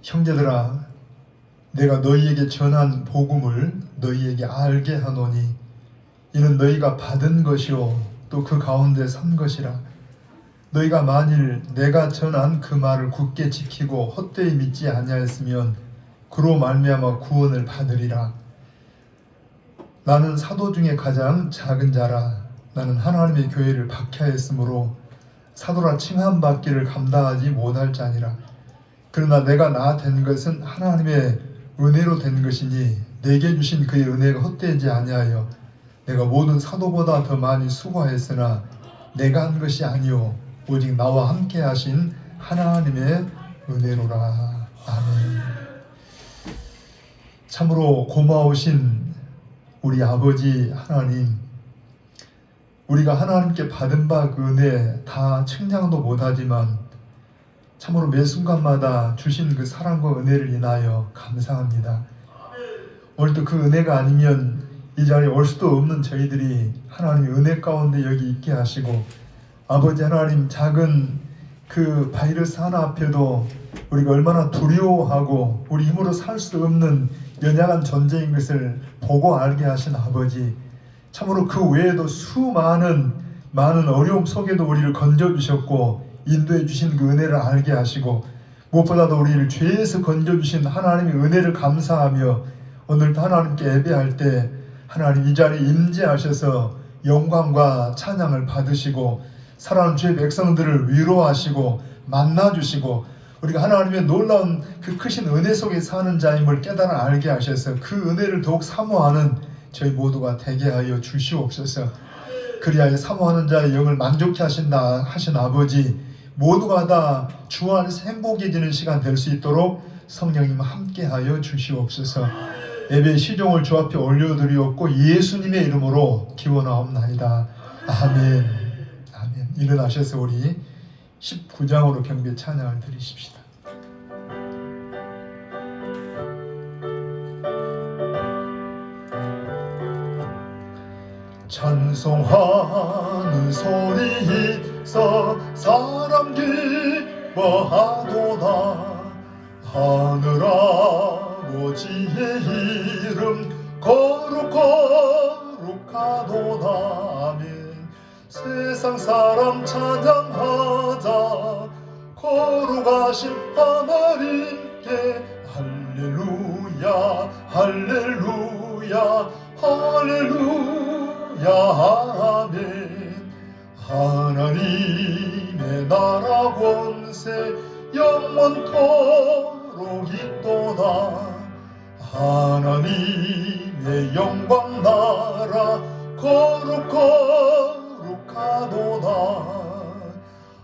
형제들아, 내가 너희에게 전한 복음을 너희에게 알게 하노니 이는 너희가 받은 것이요 또 그 가운데 선 것이라. 너희가 만일 내가 전한 그 말을 굳게 지키고 헛되이 믿지 아니하였으면 그로 말미암아 구원을 받으리라. 나는 사도 중에 가장 작은 자라. 나는 하나님의 교회를 박해하였으므로 사도라 칭함받기를 감당하지 못할 자니라. 그러나 내가 나 된 것은 하나님의 은혜로 된 것이니 내게 주신 그의 은혜가 헛되지 아니하여 내가 모든 사도보다 더 많이 수고하였으나 내가 한 것이 아니요 오직 나와 함께 하신 하나님의 은혜로라. 아멘. 참으로 고마우신 우리 아버지 하나님, 우리가 하나님께 받은 바 그 은혜 다 측량도 못하지만 참으로 매 순간마다 주신 그 사랑과 은혜를 인하여 감사합니다. 오늘도 그 은혜가 아니면 이 자리에 올 수도 없는 저희들이 하나님의 은혜 가운데 여기 있게 하시고, 아버지 하나님, 작은 그 바이러스 하나 앞에도 우리가 얼마나 두려워하고 우리 힘으로 살 수 없는 연약한 존재인 것을 보고 알게 하신 아버지, 참으로 그 외에도 수많은 어려움 속에도 우리를 건져주셨고 인도해 주신 그 은혜를 알게 하시고, 무엇보다도 우리를 죄에서 건져주신 하나님의 은혜를 감사하며 오늘도 하나님께 예배할 때 하나님 이 자리에 임재하셔서 영광과 찬양을 받으시고 사랑하는 주의 백성들을 위로하시고 만나주시고 우리가 하나님의 놀라운 그 크신 은혜 속에 사는 자임을 깨달아 알게 하셔서 그 은혜를 더욱 사모하는 저희 모두가 되게 하여 주시옵소서. 그리하여 사모하는 자의 영을 만족케 하신다 하신 아버지, 모두가 다 주 안에서 행복해지는 시간 될 수 있도록 성령님 함께하여 주시옵소서. 예배의 시종을 주 앞에 올려드리옵고 예수님의 이름으로 기원하옵나이다. 아멘. 아멘. 일어나셔서 우리 19장으로 경배 찬양을 드리십시다. 찬송하는 소리 있어 사람 기뻐하도다. 하늘 아버지의 이름 거룩하도다. 아멘. 세상 사람 찬양하자 거룩하신 하나님께 할렐루야 할렐루야 할렐루야 아멘. 하나님의 나라 권세 영원토록 있도다. 하나님의 영광 나라 거룩하도다.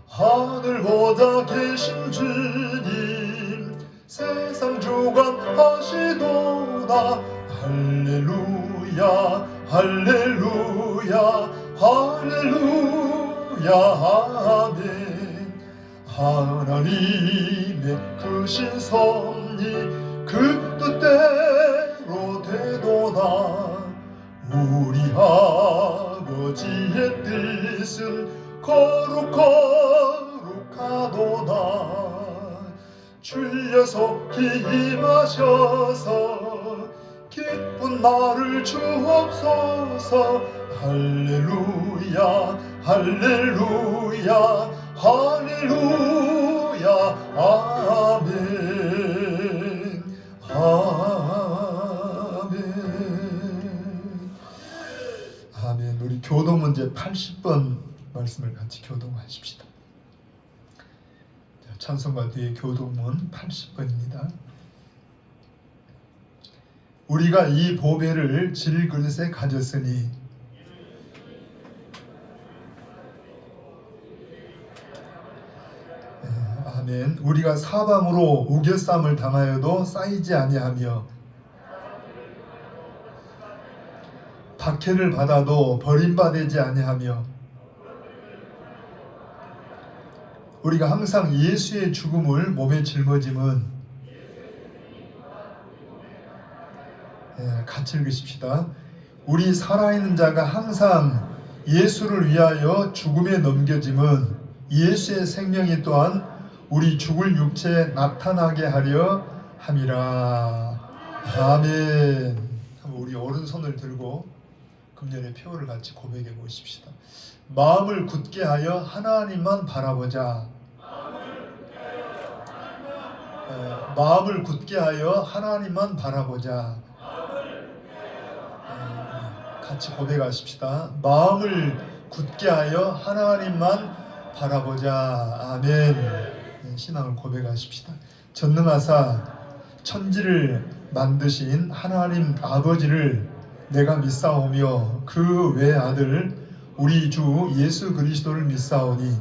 하늘 보좌 계신 주님 세상 주관하시도다. 할렐루야 할렐루야 할렐루야 아멘. 하나님의 크신 섭리 그 뜻대로 되도다. 우리 아버지의 뜻은 거룩하도다. 주여 속히 임하셔서 기쁜 날을 주옵소서. 할렐루야 할렐루야 할렐루야 아멘. 아멘. 아멘. 우리 교동 문제 80번 말씀을 같이 교동하십시다. 찬송가 뒤에 교동문 80번입니다. 우리가 이 보배를 질그릇에 가졌으니 아멘. 우리가 사방으로 우겨쌈을 당하여도 쌓이지 아니하며 박해를 받아도 버림받지 아니하며 우리가 항상 예수의 죽음을 몸에 짊어짐은 같이 읽으십시다. 우리 살아있는 자가 항상 예수를 위하여 죽음에 넘겨짐은 예수의 생명이 또한 우리 죽을 육체에 나타나게 하려 함이라. 아멘. 한번 우리 오른손을 들고 금년의 표를 같이 고백해 보십시다. 마음을 굳게 하여 하나님만 바라보자. 마음을 굳게 하여 하나님만 바라보자. 같이 고백하십시다. 마음을 굳게 하여 하나님만 바라보자. 아멘. 신앙을 고백하십시다. 전능하사 천지를 만드신 하나님 아버지를 내가 믿사오며 그 외아들 우리 주 예수 그리스도를 믿사오니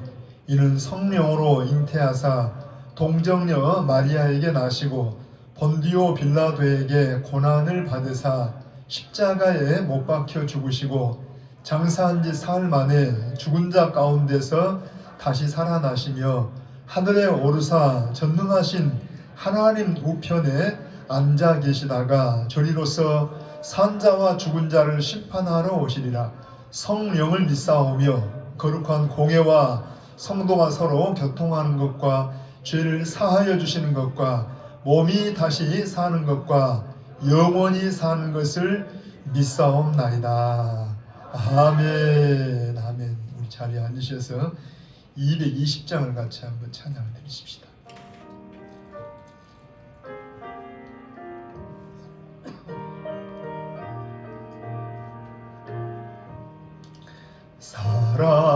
이는 성령으로 잉태하사 동정녀 마리아에게 나시고 본디오 빌라도에게 고난을 받으사 십자가에 못 박혀 죽으시고 장사한 지 사흘 만에 죽은 자 가운데서 다시 살아나시며 하늘에 오르사 전능하신 하나님 우편에 앉아 계시다가 저리로서 산자와 죽은 자를 심판하러 오시리라. 성령을 믿사오며 거룩한 공회와 성도가 서로 교통하는 것과 죄를 사하여 주시는 것과 몸이 다시 사는 것과 영원히 사는 것을 믿사옵나이다. 아멘. 아멘. 우리 자리에 앉으셔서 220장을 같이 한번 찬양을 드리십시다.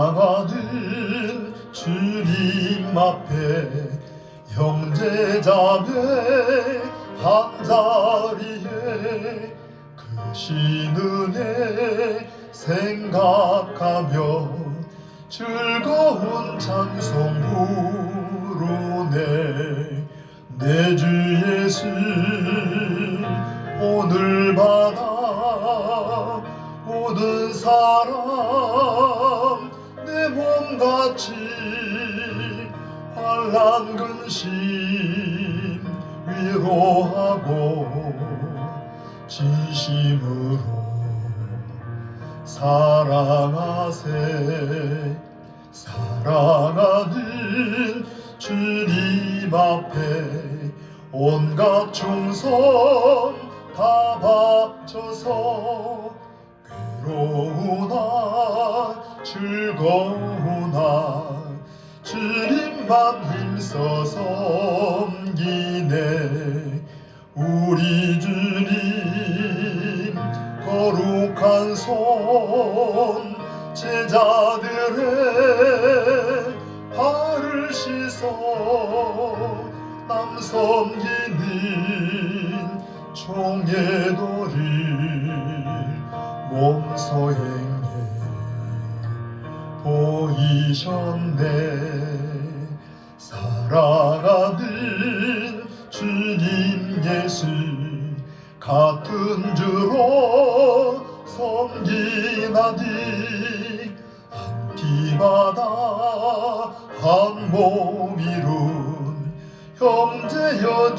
사랑하는 주님 앞에 형제자매 한자리에 크신 은혜 생각하며 즐거운 찬송 부르네. 내 주 예수 오늘마다 모든 사람 내 몸같이 환난 근심 위로하고 진심으로 사랑하세. 사랑하는 주님 앞에 온갖 충성 다 바쳐서 괴로우나 즐거우나 주님만 힘써 섬기네. 우리 주님 거룩한 손 제자들의 발을 씻어 남 섬기는 종의 도를 몸소 행해 보이셨네. 사랑하는 주님 예수 같은 주로 섬기나니 한 피마다 한 몸 이룬 형제여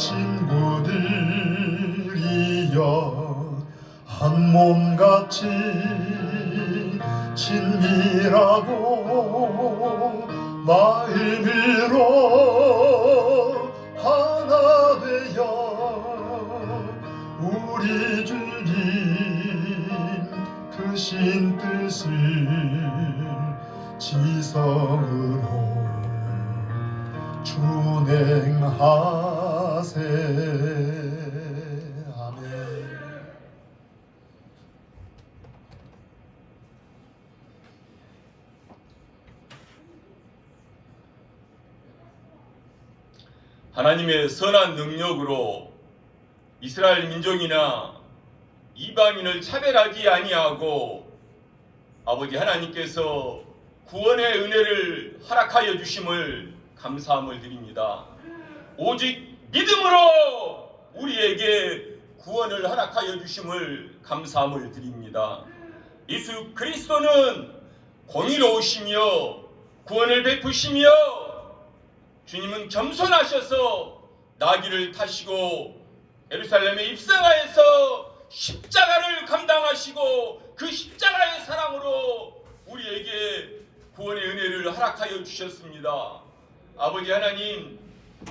친구들이여 한 몸같이 친밀하고 마음으로 하나 되어 우리 주님 크신 뜻을 지성으로 준행하세. 아멘. 하나님의 선한 능력으로 이스라엘 민족이나 이방인을 차별하지 아니하고 아버지 하나님께서 구원의 은혜를 허락하여 주심을 감사함을 드립니다. 오직 믿음으로 우리에게 구원을 허락하여 주심을 감사함을 드립니다. 예수 그리스도는 공의로우시며 구원을 베푸시며 주님은 겸손하셔서 나귀를 타시고 예루살렘에 입성하여서 십자가를 감당하시고 그 십자가의 사랑으로 우리에게 구원의 은혜를 허락하여 주셨습니다. 아버지 하나님,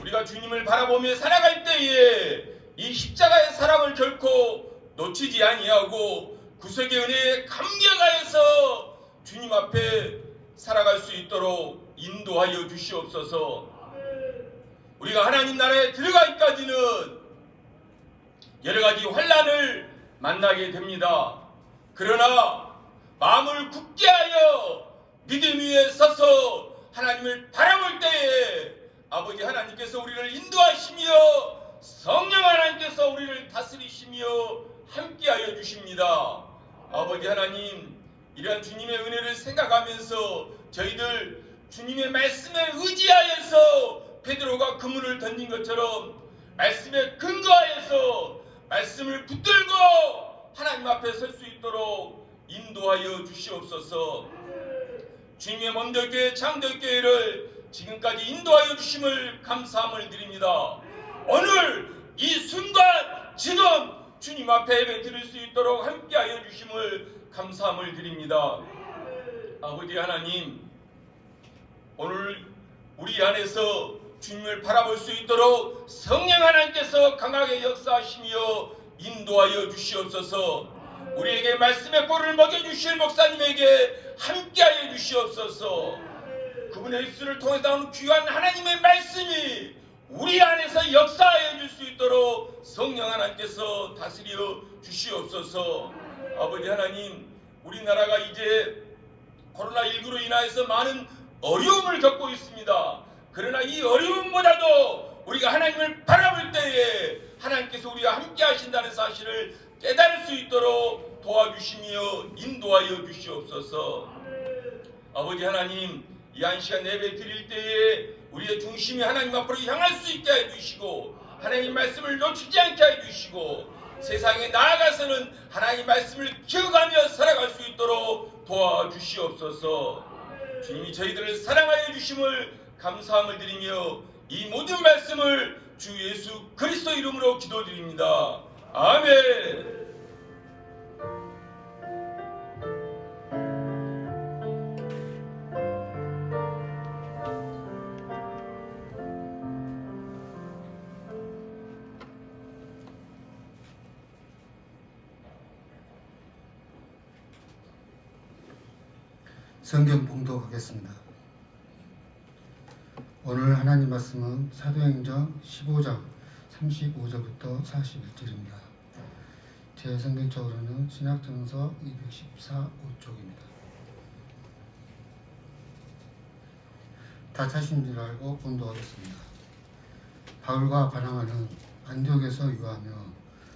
우리가 주님을 바라보며 살아갈 때에 이 십자가의 사랑을 결코 놓치지 아니하고 구속의 은혜에 감격하여서 주님 앞에 살아갈 수 있도록 인도하여 주시옵소서. 우리가 하나님 나라에 들어가기까지는 여러 가지 환난을 만나게 됩니다. 그러나 마음을 굳게 하여 믿음 위에 서서 하나님을 바라볼 때에 아버지 하나님께서 우리를 인도하시며 성령 하나님께서 우리를 다스리시며 함께하여 주십니다. 아버지 하나님, 이러한 주님의 은혜를 생각하면서 저희들 주님의 말씀에 의지하여서 베드로가 그물을 던진 것처럼 말씀에 근거하여서 말씀을 붙들고 하나님 앞에 설 수 있도록 인도하여 주시옵소서. 주님의 몸들교회 장들교회를 지금까지 인도하여 주심을 감사함을 드립니다. 오늘 이 순간 지금 주님 앞에 예배 드릴 수 있도록 함께하여 주심을 감사함을 드립니다. 아버지 하나님, 오늘 우리 안에서 주님을 바라볼 수 있도록 성령 하나님께서 강하게 역사하시며 인도하여 주시옵소서. 우리에게 말씀의 꼴을 먹여주실 목사님에게 함께하여 주시옵소서. 그분의 입술을 통해서 나오는 귀한 하나님의 말씀이 우리 안에서 역사하여 줄 수 있도록 성령 하나님께서 다스려 주시옵소서. 아버지 하나님, 우리나라가 이제 코로나19로 인하여서 많은 어려움을 겪고 있습니다. 그러나 이 어려움보다도 우리가 하나님을 바라볼 때에 하나님께서 우리와 함께 하신다는 사실을 깨달을 수 있도록 도와주시며 인도하여 주시옵소서. 아버지 하나님, 이 한 시간 예배 드릴 때에 우리의 중심이 하나님 앞으로 향할 수 있게 해주시고 하나님 말씀을 놓치지 않게 해주시고 세상에 나아가서는 하나님 말씀을 기억하며 살아갈 수 있도록 도와주시옵소서. 주님이 저희들을 사랑하여 주심을 감사함을 드리며 이 모든 말씀을 주 예수 그리스도 이름으로 기도드립니다. 아멘. 성경 봉독하겠습니다. 오늘 하나님 말씀은 사도행전 15장 35절부터 41절입니다. 제 성경책으로는 신약성서 214호쪽입니다. 다 차신 줄 알고 봉독하겠습니다. 바울과 바나바는 안디옥에서 유하며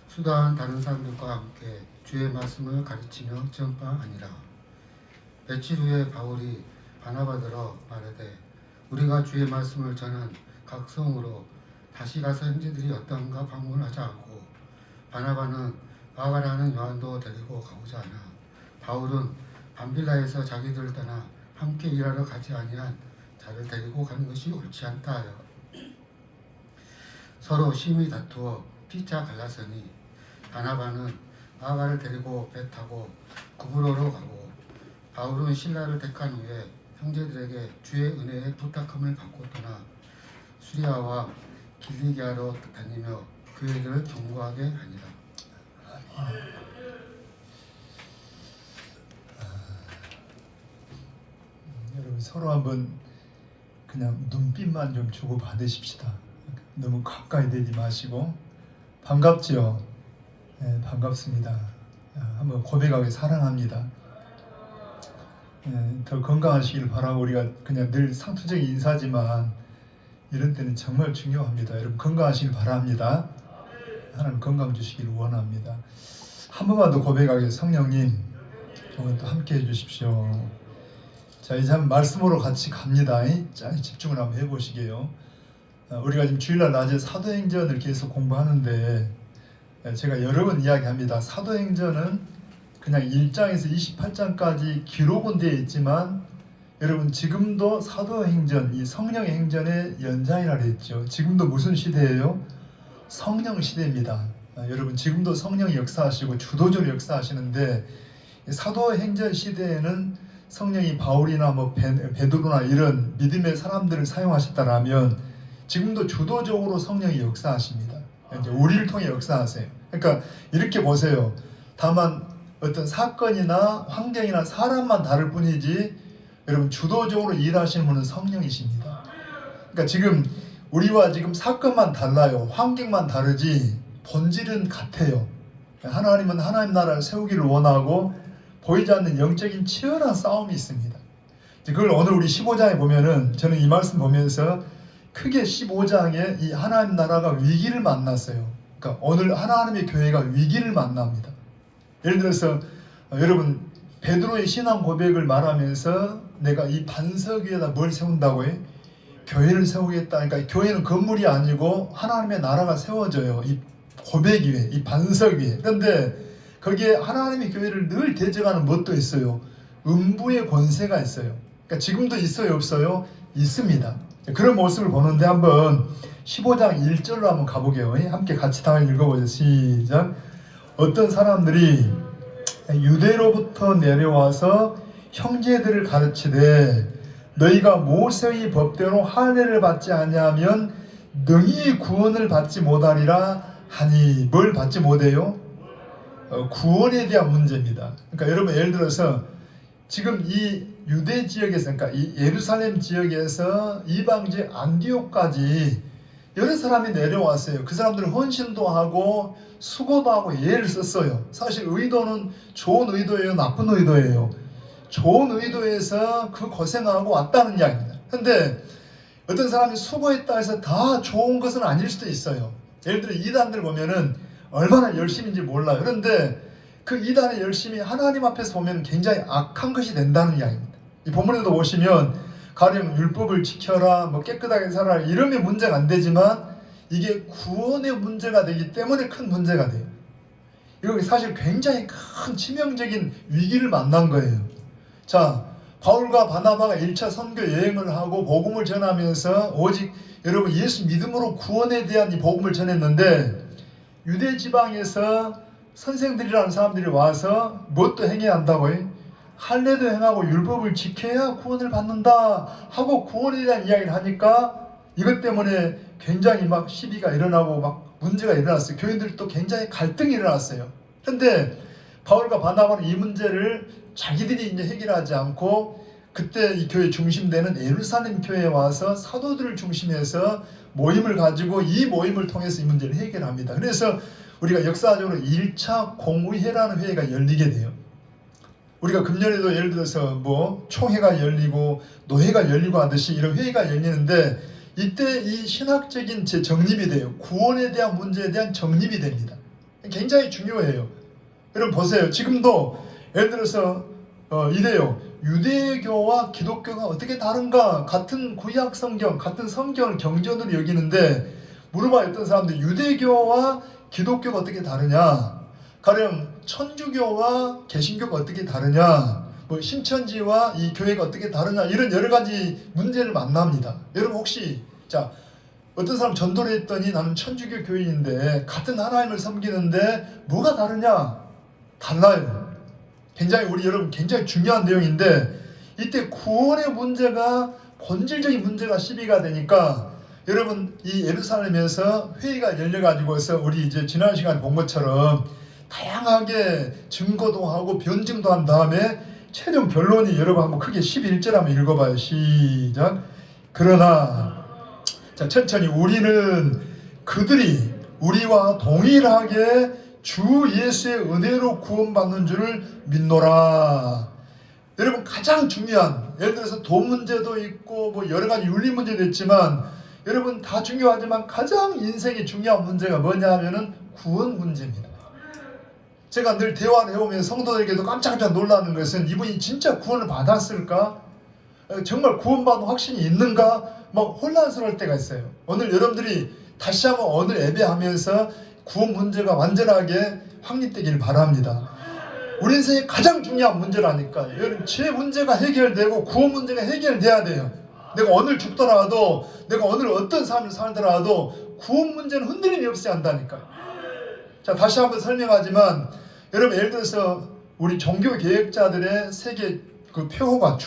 수다한 다른 사람들과 함께 주의 말씀을 가르치며 전파하니라. 며칠 후에 바울이 바나바더러 말하되 우리가 주의 말씀을 전한 각 성으로 다시 가서 형제들이 어떠한가 방문하자 하고 바나바는 마가라는 요한도 데리고 가고자 하나 바울은 밤빌라에서 자기들을 떠나 함께 일하러 가지 아니한 자를 데리고 가는 것이 옳지 않다 하여 서로 심히 다투어 피차 갈라서니 바나바는 마가를 데리고 배 타고 구브로로 가고 바울은 신라를 택한 후에 형제들에게 주의 은혜에 부탁함을 받고 떠나 수리아와 길리기아로 다니며 교회들을 경고하게 하니라. 여러분 서로 한번 그냥 눈빛만 좀 주고 받으십시다. 너무 가까이 되지 마시고. 반갑지요? 네, 반갑습니다. 한번 고백하게 사랑합니다. 더 건강하시길 바라고. 우리가 그냥 늘 상투적인 인사지만 이런 때는 정말 중요합니다. 여러분 건강하시길 바랍니다. 하나님 건강 주시길 원합니다. 한 번만 더 고백하게. 성령님 오늘 또 함께 해주십시오. 자, 이제 한번 말씀으로 같이 갑니다. 잘 집중을 한번 해보시게요. 우리가 지금 주일날 낮에 사도행전을 계속 공부하는데 제가 여러 번 이야기합니다. 사도행전은 그냥 1장에서 28장까지 기록은 되어 있지만 여러분 지금도 사도행전, 이 성령의 행전의 연장이라 그랬죠. 지금도 무슨 시대예요? 성령 시대입니다. 여러분 지금도 성령이 역사하시고 주도적으로 역사하시는데 사도행전 시대에는 성령이 바울이나 베드로나 이런 믿음의 사람들을 사용하셨다라면 지금도 주도적으로 성령이 역사하십니다. 이제 우리를 통해 역사하세요. 그러니까 이렇게 보세요. 다만 어떤 사건이나 환경이나 사람만 다를 뿐이지 여러분 주도적으로 일하시는 분은 성령이십니다. 그러니까 지금 우리와 지금 사건만 달라요. 환경만 다르지 본질은 같아요. 하나님은 하나님 나라를 세우기를 원하고 보이지 않는 영적인 치열한 싸움이 있습니다. 그걸 오늘 우리 15장에 보면은 저는 이 말씀 보면서 크게 15장에 이 하나님 나라가 위기를 만났어요. 그러니까 오늘 하나님의 교회가 위기를 만납니다. 예를 들어서 여러분 베드로의 신앙 고백을 말하면서 내가 이 반석 위에다 뭘 세운다고 해? 교회를 세우겠다. 그러니까 교회는 건물이 아니고 하나님의 나라가 세워져요. 이 고백 위에, 이 반석 위에. 그런데 거기에 하나님의 교회를 늘 대적하는 뭣도 있어요. 음부의 권세가 있어요. 그러니까 지금도 있어요, 없어요? 있습니다. 그런 모습을 보는데 한번 15장 1절로 한번 가보게요. 함께 같이 다 읽어보죠. 시작. 어떤 사람들이 유대로부터 내려와서 형제들을 가르치되 너희가 모세의 법대로 할례를 받지 아니하면 능히 구원을 받지 못하리라 하니 뭘 받지 못해요? 구원에 대한 문제입니다. 그러니까 여러분 예를 들어서 지금 이 유대 지역에서 그러니까 이 예루살렘 지역에서 이방지 안디옥까지 여러 사람이 내려왔어요. 그 사람들은 헌신도 하고 수고도 하고 예를 썼어요. 사실 의도는 좋은 의도예요, 나쁜 의도예요. 좋은 의도에서 그 고생하고 왔다는 이야기입니다. 그런데 어떤 사람이 수고했다 해서 다 좋은 것은 아닐 수도 있어요. 예를 들어 이단들 보면은 얼마나 열심인지 몰라요. 그런데 그 이단의 열심이 하나님 앞에서 보면 굉장히 악한 것이 된다는 이야기입니다. 이 본문에도 보시면 가령 율법을 지켜라, 뭐 깨끗하게 살아라 이러면 문제가 안 되지만 이게 구원의 문제가 되기 때문에 큰 문제가 돼요. 이거 사실 굉장히 큰 치명적인 위기를 만난 거예요. 자, 바울과 바나바가 1차 선교 여행을 하고 복음을 전하면서 오직 여러분 예수 믿음으로 구원에 대한 이 복음을 전했는데 유대 지방에서 선생들이라는 사람들이 와서 뭣도 행해야 한다고요? 할례도 행하고 율법을 지켜야 구원을 받는다 하고 구원에 대한 이야기를 하니까 이것 때문에 굉장히 막 시비가 일어나고 막 문제가 일어났어요. 교인들도 굉장히 갈등이 일어났어요. 그런데 바울과 바나바는 이 문제를 자기들이 이제 해결하지 않고 그때 이 교회 중심되는 예루살렘 교회에 와서 사도들을 중심해서 모임을 가지고 이 모임을 통해서 이 문제를 해결합니다. 그래서 우리가 역사적으로 1차 공의회라는 회의가 열리게 돼요. 우리가 금년에도 예를 들어서 뭐 총회가 열리고 노회가 열리고 하듯이 이런 회의가 열리는데 이때 이 신학적인 정립이 돼요. 구원에 대한 문제에 대한 정립이 됩니다. 굉장히 중요해요. 여러분 보세요. 지금도 예를 들어서 이래요. 유대교와 기독교가 어떻게 다른가? 같은 구약 성경, 같은 성경을 경전으로 여기는데 물어봐요. 어떤 사람들이 유대교와 기독교가 어떻게 다르냐? 가령 천주교와 개신교가 어떻게 다르냐? 뭐 신천지와 이 교회가 어떻게 다르냐? 이런 여러 가지 문제를 만납니다. 여러분 혹시 자 어떤 사람 전도를 했더니 나는 천주교 교인인데 같은 하나님을 섬기는데 뭐가 다르냐? 달라요. 굉장히 우리 여러분 굉장히 중요한 내용인데 이때 구원의 문제가 본질적인 문제가 시비가 되니까 여러분 이 예루살렘에서 회의가 열려가지고서 우리 이제 지난 시간에 본 것처럼 다양하게 증거도 하고 변증도 한 다음에 최종 결론이 여러분 한번 크게 11절 한번 읽어봐요. 시작. 그러나 자 천천히 우리는 그들이 우리와 동일하게 주 예수의 은혜로 구원받는 줄을 믿노라. 여러분 가장 중요한 예를 들어서 돈 문제도 있고 뭐 여러 가지 윤리 문제도 있지만 여러분 다 중요하지만 가장 인생의 중요한 문제가 뭐냐 하면은 구원 문제입니다. 제가 늘 대화를 해오면서 성도들에게도 깜짝깜짝 놀라는 것은 이분이 진짜 구원을 받았을까? 정말 구원받은 확신이 있는가? 막 혼란스러울 때가 있어요. 오늘 여러분들이 다시 한번 오늘 예배하면서 구원 문제가 완전하게 확립되기를 바랍니다. 우리 인생의 가장 중요한 문제라니까요. 여러분 죄 문제가 해결되고 구원 문제가 해결돼야 돼요. 내가 오늘 죽더라도 내가 오늘 어떤 삶을 살더라도 구원 문제는 흔들림이 없어야 한다니까요. 자 다시 한번 설명하지만 여러분 예를 들어서 우리 종교 개혁자들의 세계 그 표어가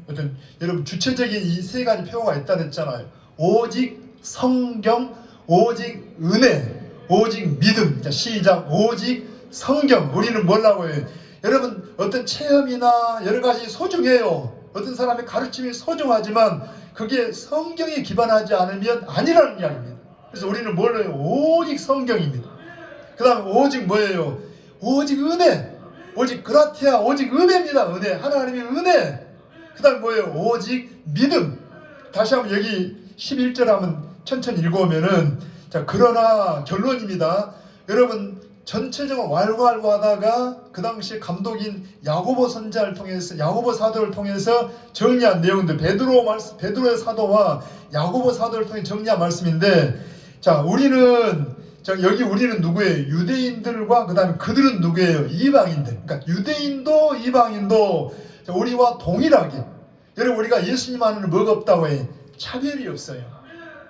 어떤 여러분 주체적인 이 세 가지 표어가 있다 그랬잖아요. 오직 성경, 오직 은혜, 오직 믿음. 자, 시작. 오직 성경. 우리는 뭐라고 해요? 여러분, 어떤 체험이나 여러 가지 소중해요. 어떤 사람의 가르침이 소중하지만 그게 성경에 기반하지 않으면 아니라는 이야기입니다. 그래서 우리는 뭘로 해요? 오직 성경입니다. 그 다음에 오직 뭐예요? 오직 은혜. 오직 그라티아, 오직 은혜입니다. 은혜. 하나님의 은혜. 그 다음에 뭐예요? 오직 믿음. 다시 한번 여기 11절 한번 천천히 읽어오면은, 자, 그러나 결론입니다. 여러분, 전체적으로 왈가왈부 하다가 그 당시 감독인 야고보 선자를 통해서, 야고보 사도를 통해서 정리한 내용들, 베드로의 사도와 야고보 사도를 통해 정리한 말씀인데, 자, 여기 우리는 누구예요? 유대인들과 그 다음에 그들은 누구예요? 이방인들. 그러니까 유대인도 이방인도 우리와 동일하게, 여러분, 우리가 예수님 안에는 뭐가 없다고 해요? 차별이 없어요.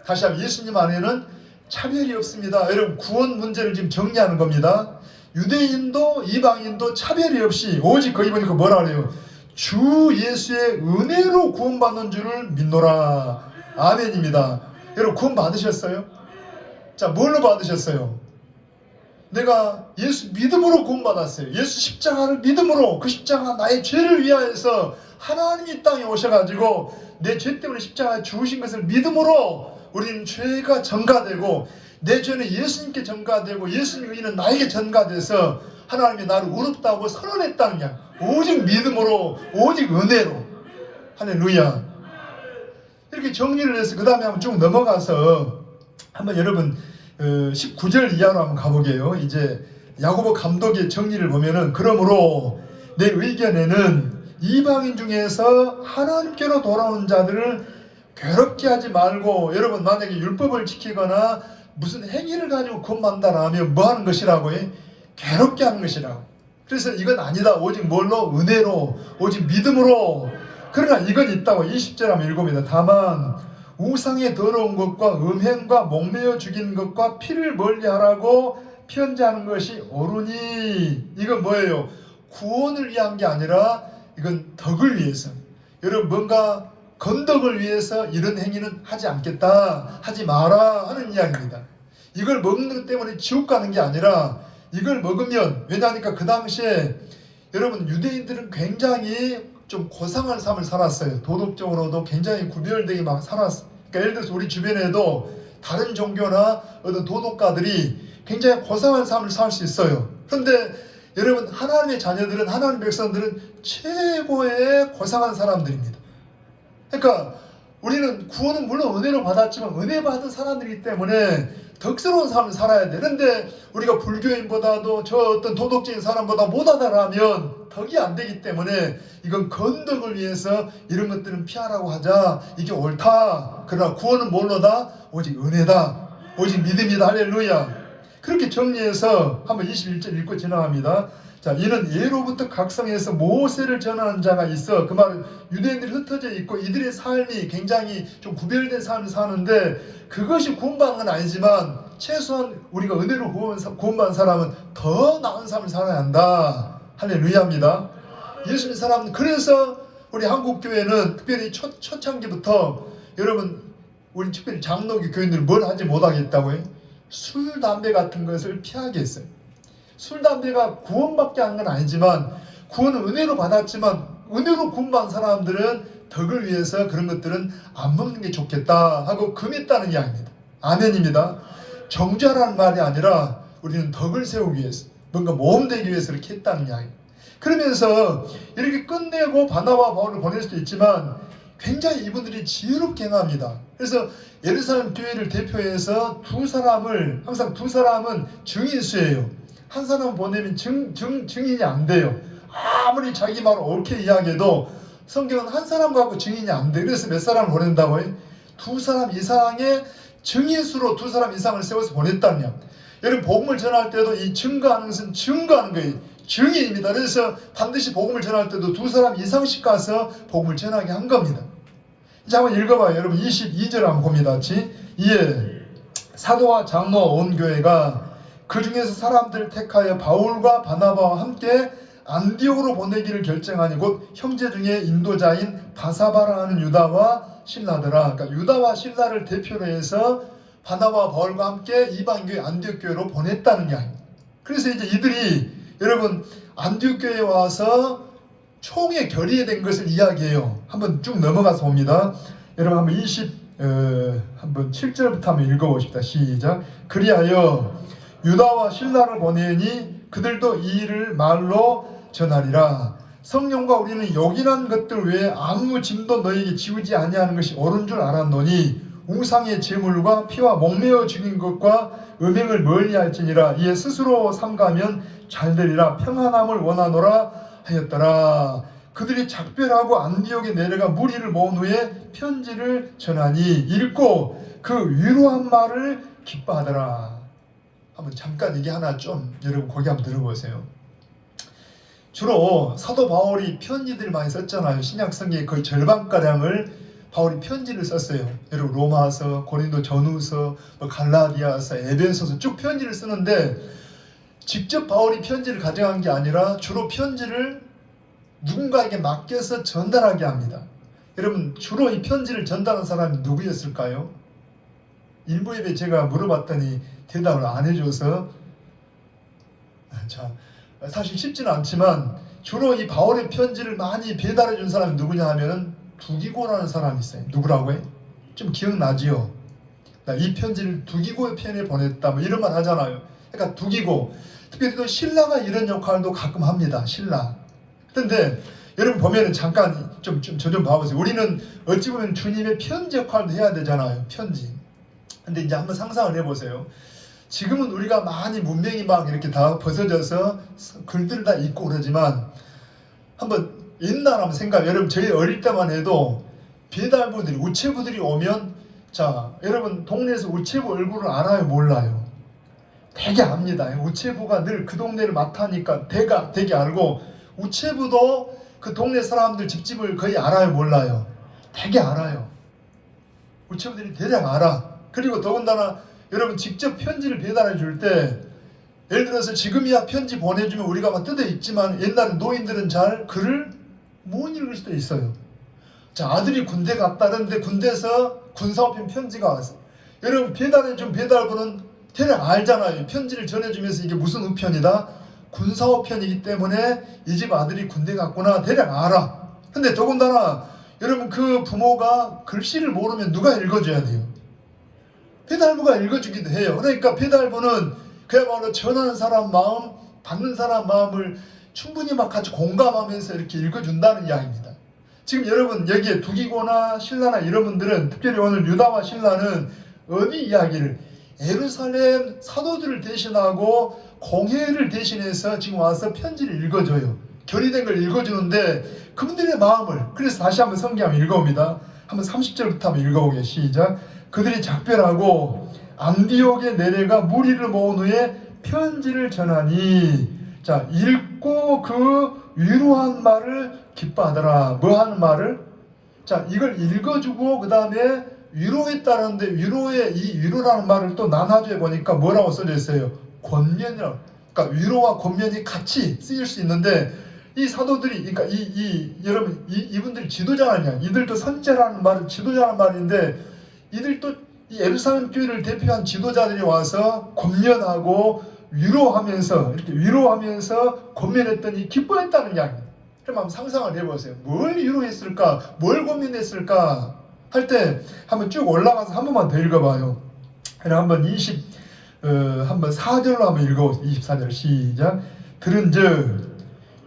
다시 한번, 예수님 안에는 차별이 없습니다. 여러분, 구원 문제를 지금 정리하는 겁니다. 유대인도 이방인도 차별이 없이 오직 거기 보니까 뭐라 그래요? 주 예수의 은혜로 구원받는 줄을 믿노라. 아멘입니다. 여러분, 구원 받으셨어요? 자, 뭘로 받으셨어요? 내가 예수 믿음으로 구원받았어요. 예수 십자가를 믿음으로, 그 십자가 나의 죄를 위하여서 하나님이 이 땅에 오셔가지고 내 죄 때문에 십자가에 죽으신 것을 믿음으로 우리는 죄가 전가되고, 내 죄는 예수님께 전가되고 예수님의 의는 나에게 전가돼서 하나님이 나를 의롭다고 선언했다는 게 오직 믿음으로, 오직 은혜로. 할렐루야. 이렇게 정리를 해서 그 다음에 한번 쭉 넘어가서 한번 여러분 19절 이하로 한번 가보게요. 이제 야고보 감독의 정리를 보면은, 그러므로 내 의견에는 이방인 중에서 하나님께로 돌아오는 자들을 괴롭게 하지 말고, 여러분, 만약에 율법을 지키거나 무슨 행위를 가지고 구원받는다라면 뭐 하는 것이라고 해? 괴롭게 하는 것이라고. 그래서 이건 아니다. 오직 뭘로? 은혜로, 오직 믿음으로. 그러나 이건 있다고. 20절 한번 읽어봅니다. 다만 우상의 더러운 것과 음행과 목매어 죽이는 것과 피를 멀리하라고 편지하는 것이 옳으니. 이건 뭐예요? 구원을 위한 게 아니라 이건 덕을 위해서. 여러분, 뭔가 건덕을 위해서 이런 행위는 하지 않겠다, 하지 마라 하는 이야기입니다. 이걸 먹는 것 때문에 지옥 가는 게 아니라, 이걸 먹으면, 왜냐하니까 그 당시에 여러분, 유대인들은 굉장히 좀 고상한 삶을 살았어요. 도덕적으로도 굉장히 구별되게 막 살았어요. 그러니까 예를 들어서 우리 주변에도 다른 종교나 어떤 도덕가들이 굉장히 고상한 삶을 살 수 있어요. 그런데 여러분, 하나님의 자녀들은, 하나님의 백성들은 최고의 고상한 사람들입니다. 그러니까 우리는 구원은 물론 은혜로 받았지만 은혜 받은 사람들이기 때문에 덕스러운 삶을 살아야 돼. 그런데 우리가 불교인보다도 저 어떤 도덕적인 사람보다 못하다라면 덕이 안 되기 때문에 이건 건덕을 위해서 이런 것들은 피하라고 하자. 이게 옳다. 그러나 구원은 뭘로다? 오직 은혜다. 오직 믿음이다. 할렐루야. 그렇게 정리해서 한번 21절 읽고 지나갑니다. 자, 이는 예로부터 각성해서 모세를 전하는 자가 있어. 그 말은 유대인들이 흩어져 있고 이들의 삶이 굉장히 좀 구별된 삶을 사는데, 그것이 구원받는 건 아니지만 최소한 우리가 은혜로 구원받은 사람은 더 나은 삶을 살아야 한다. 할렐루야입니다. 예수님 사람은, 그래서 우리 한국교회는 특별히 초창기부터 여러분, 우리 특별히 장로교 교인들 뭘 하지 못하겠다고요? 술, 담배 같은 것을 피하게 했어요. 술, 담배가 구원받게 한 건 아니지만, 구원은 은혜로 받았지만 은혜로 구원받은 사람들은 덕을 위해서 그런 것들은 안 먹는 게 좋겠다 하고 금했다는 이야기입니다. 아멘입니다. 정죄하라는 말이 아니라 우리는 덕을 세우기 위해서, 뭔가 모험되기 위해서 이렇게 했다는 이야기. 그러면서 이렇게 끝내고 바나바와 바울을 보낼 수도 있지만 굉장히 이분들이 지혜롭게 행합니다. 그래서 예루살렘 교회를 대표해서 항상 두 사람은 증인수예요. 한 사람 보내면 증인이 안 돼요. 아무리 자기 말을 옳게 이야기해도 성경은 한 사람 갖고 증인이 안 돼요. 그래서 몇 사람을 보낸다고요? 두 사람 이상의 증인수로 두 사람 이상을 세워서 보냈다냐. 여러분, 복음을 전할 때도 이 증거하는 것은 증거하는 거예요. 증인입니다. 그래서 반드시 복음을 전할 때도 두 사람 이상씩 가서 복음을 전하게 한 겁니다. 이제 한번 읽어봐요. 여러분, 22절 한번 봅니다. 이에 사도와 장로 온 교회가 그 중에서 사람들을 택하여 바울과 바나바와 함께 안디옥으로 보내기를 결정하니 곧 형제 중에 인도자인 바사바라 하는 유다와 실라더라. 그러니까 유다와 실라를 대표로 해서 바나바와 바울과 함께 이방교회 안디옥 교회로 보냈다는 이야기입니다. 그래서 이제 이들이 여러분 안디옥 교회에 와서 총회 결의된 것을 이야기해요. 한번 쭉 넘어가서 봅니다. 여러분 한번 한번 7절부터 한번 읽어보십시다. 시작. 그리하여 유다와 실라를 보내니 그들도 이 일을 말로 전하리라. 성령과 우리는 요긴한 것들 외에 아무 짐도 너희에게 지우지 아니하는 것이 옳은 줄 알았노니 우상의 제물과 피와 목매어 죽인 것과 음행을 멀리할지니라. 이에 스스로 삼가면 잘되리라. 평안함을 원하노라 하였더라. 그들이 작별하고 안디옥에 내려가 무리를 모은 후에 편지를 전하니 읽고 그 위로한 말을 기뻐하더라. 한번 잠깐 이게 하나 좀 여러분 거기 한번 들어보세요. 주로 사도 바울이 편지들 많이 썼잖아요. 신약 성경의 거의 절반가량을 바울이 편지를 썼어요. 여러분 로마서, 고린도 전후서, 갈라디아서, 에베소서 쭉 편지를 쓰는데 직접 바울이 편지를 가져간 게 아니라 주로 편지를 누군가에게 맡겨서 전달하게 합니다. 여러분 주로 이 편지를 전달한 사람이 누구였을까요? 일부에 제가 물어봤더니 대답을 안 해줘서 사실 쉽지는 않지만 주로 이 바울의 편지를 많이 배달해 준 사람이 누구냐 하면은 두기고라는 사람이 있어요. 누구라고요? 좀 기억나지요? 이 편지를 두기고의 편에 보냈다 뭐 이런 말 하잖아요. 그러니까 두기고 특별히 또 신라가 이런 역할도 가끔 합니다. 신라. 그런데 여러분 보면은 잠깐 저 좀 봐보세요. 우리는 어찌 보면 주님의 편지 역할도 해야 되잖아요. 편지. 근데 이제 한번 상상을 해보세요. 지금은 우리가 많이 문명이 막 이렇게 다 벗어져서 글들을 다 읽고 그러지만 한번 옛날 한번 생각. 여러분 저희 어릴 때만 해도 배달부들이 우체부들이 오면 자 여러분 동네에서 우체부 얼굴을 알아요 몰라요? 되게 압니다. 우체부가 늘 그 동네를 맡으니까 되게 알고 우체부도 그 동네 사람들 집집을 거의 알아요 몰라요? 되게 알아요. 우체부들이 대략 알아. 그리고 더군다나 여러분 직접 편지를 배달해 줄 때 예를 들어서 지금이야 편지 보내주면 우리가 막 뜯어 읽지만 옛날에 노인들은 잘 글을 못 읽을 수도 있어요. 자 아들이 군대 갔다는데 군대에서 군사우편 편지가 왔어. 여러분 배달해 준 배달부는 대략 알잖아요. 편지를 전해주면서 이게 무슨 우편이다? 군사우편이기 때문에 이 집 아들이 군대 갔구나 대략 알아. 근데 더군다나 여러분 그 부모가 글씨를 모르면 누가 읽어줘야 돼요? 배달부가 읽어주기도 해요. 그러니까 배달부는 그야말로 전하는 사람 마음, 받는 사람 마음을 충분히 막 같이 공감하면서 이렇게 읽어준다는 이야기입니다. 지금 여러분 여기에 두기고나 신라나 이런 분들은 특별히 오늘 유다와 신라는 어디 이야기를 예루살렘 사도들을 대신하고 공회를 대신해서 지금 와서 편지를 읽어줘요. 결의된 걸 읽어주는데 그분들의 마음을 그래서 다시 한번 성경 한번 읽어봅니다. 한번 30절부터 한번 읽어보게 시작. 그들이 작별하고 안디옥에 내려가 무리를 모은 후에 편지를 전하니 자 읽고 그 위로한 말을 기뻐하더라. 뭐 하는 말을? 자 이걸 읽어주고 그 다음에 위로했다는데 위로의 이 위로라는 말을 또 나눠줘 보니까 뭐라고 써져 있어요? 권면이라고. 그러니까 위로와 권면이 같이 쓰일 수 있는데 이 사도들이 그러니까 여러분 이분들이 지도자라냐? 이들도 선제라는 말은 지도자라는 말인데 이들도 이 예루살렘 교회를 대표한 지도자들이 와서 권면하고 위로하면서 이렇게 위로하면서 권면했더니 기뻐했다는 이야기입니다. 그럼 한번 상상을 해보세요. 뭘 위로했을까? 뭘 권면했을까? 할 때 한번 쭉 올라가서 한 번만 더 읽어봐요. 한번 한번 4절로 한번 읽어보세요. 24절 시작. 들은즉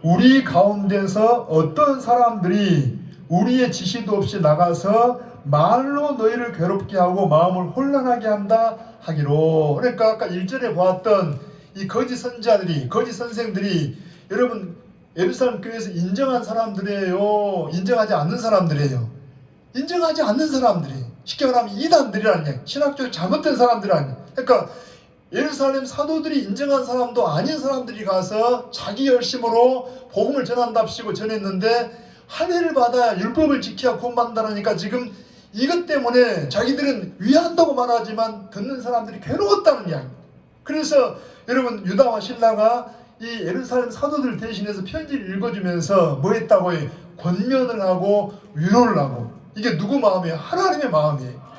우리 가운데서 어떤 사람들이 우리의 지시도 없이 나가서 말로 너희를 괴롭게 하고 마음을 혼란하게 한다 하기로. 그러니까 아까 1절에 보았던 이 거짓 선지자들이 거짓 선생들이 여러분 예루살렘 교회에서 인정한 사람들이에요? 인정하지 않는 사람들이에요? 인정하지 않는 사람들이 쉽게 말하면 이단들이라는 얘기, 신학적으로 잘못된 사람들 아니에요. 그러니까 예루살렘 사도들이 인정한 사람도 아닌 사람들이 가서 자기 열심으로 복음을 전한답시고 전했는데 할례를 받아야 율법을 지켜야 구원받는다니까 지금 이것 때문에 자기들은 위한다고 말하지만 듣는 사람들이 괴로웠다는 이야기입니다. 그래서 여러분 유다와 신라가 이 예루살렘 사도들 대신해서 편지를 읽어주면서 뭐 했다고 해? 권면을 하고 위로를 하고. 이게 누구 마음이에요? 하나님의 마음이에요.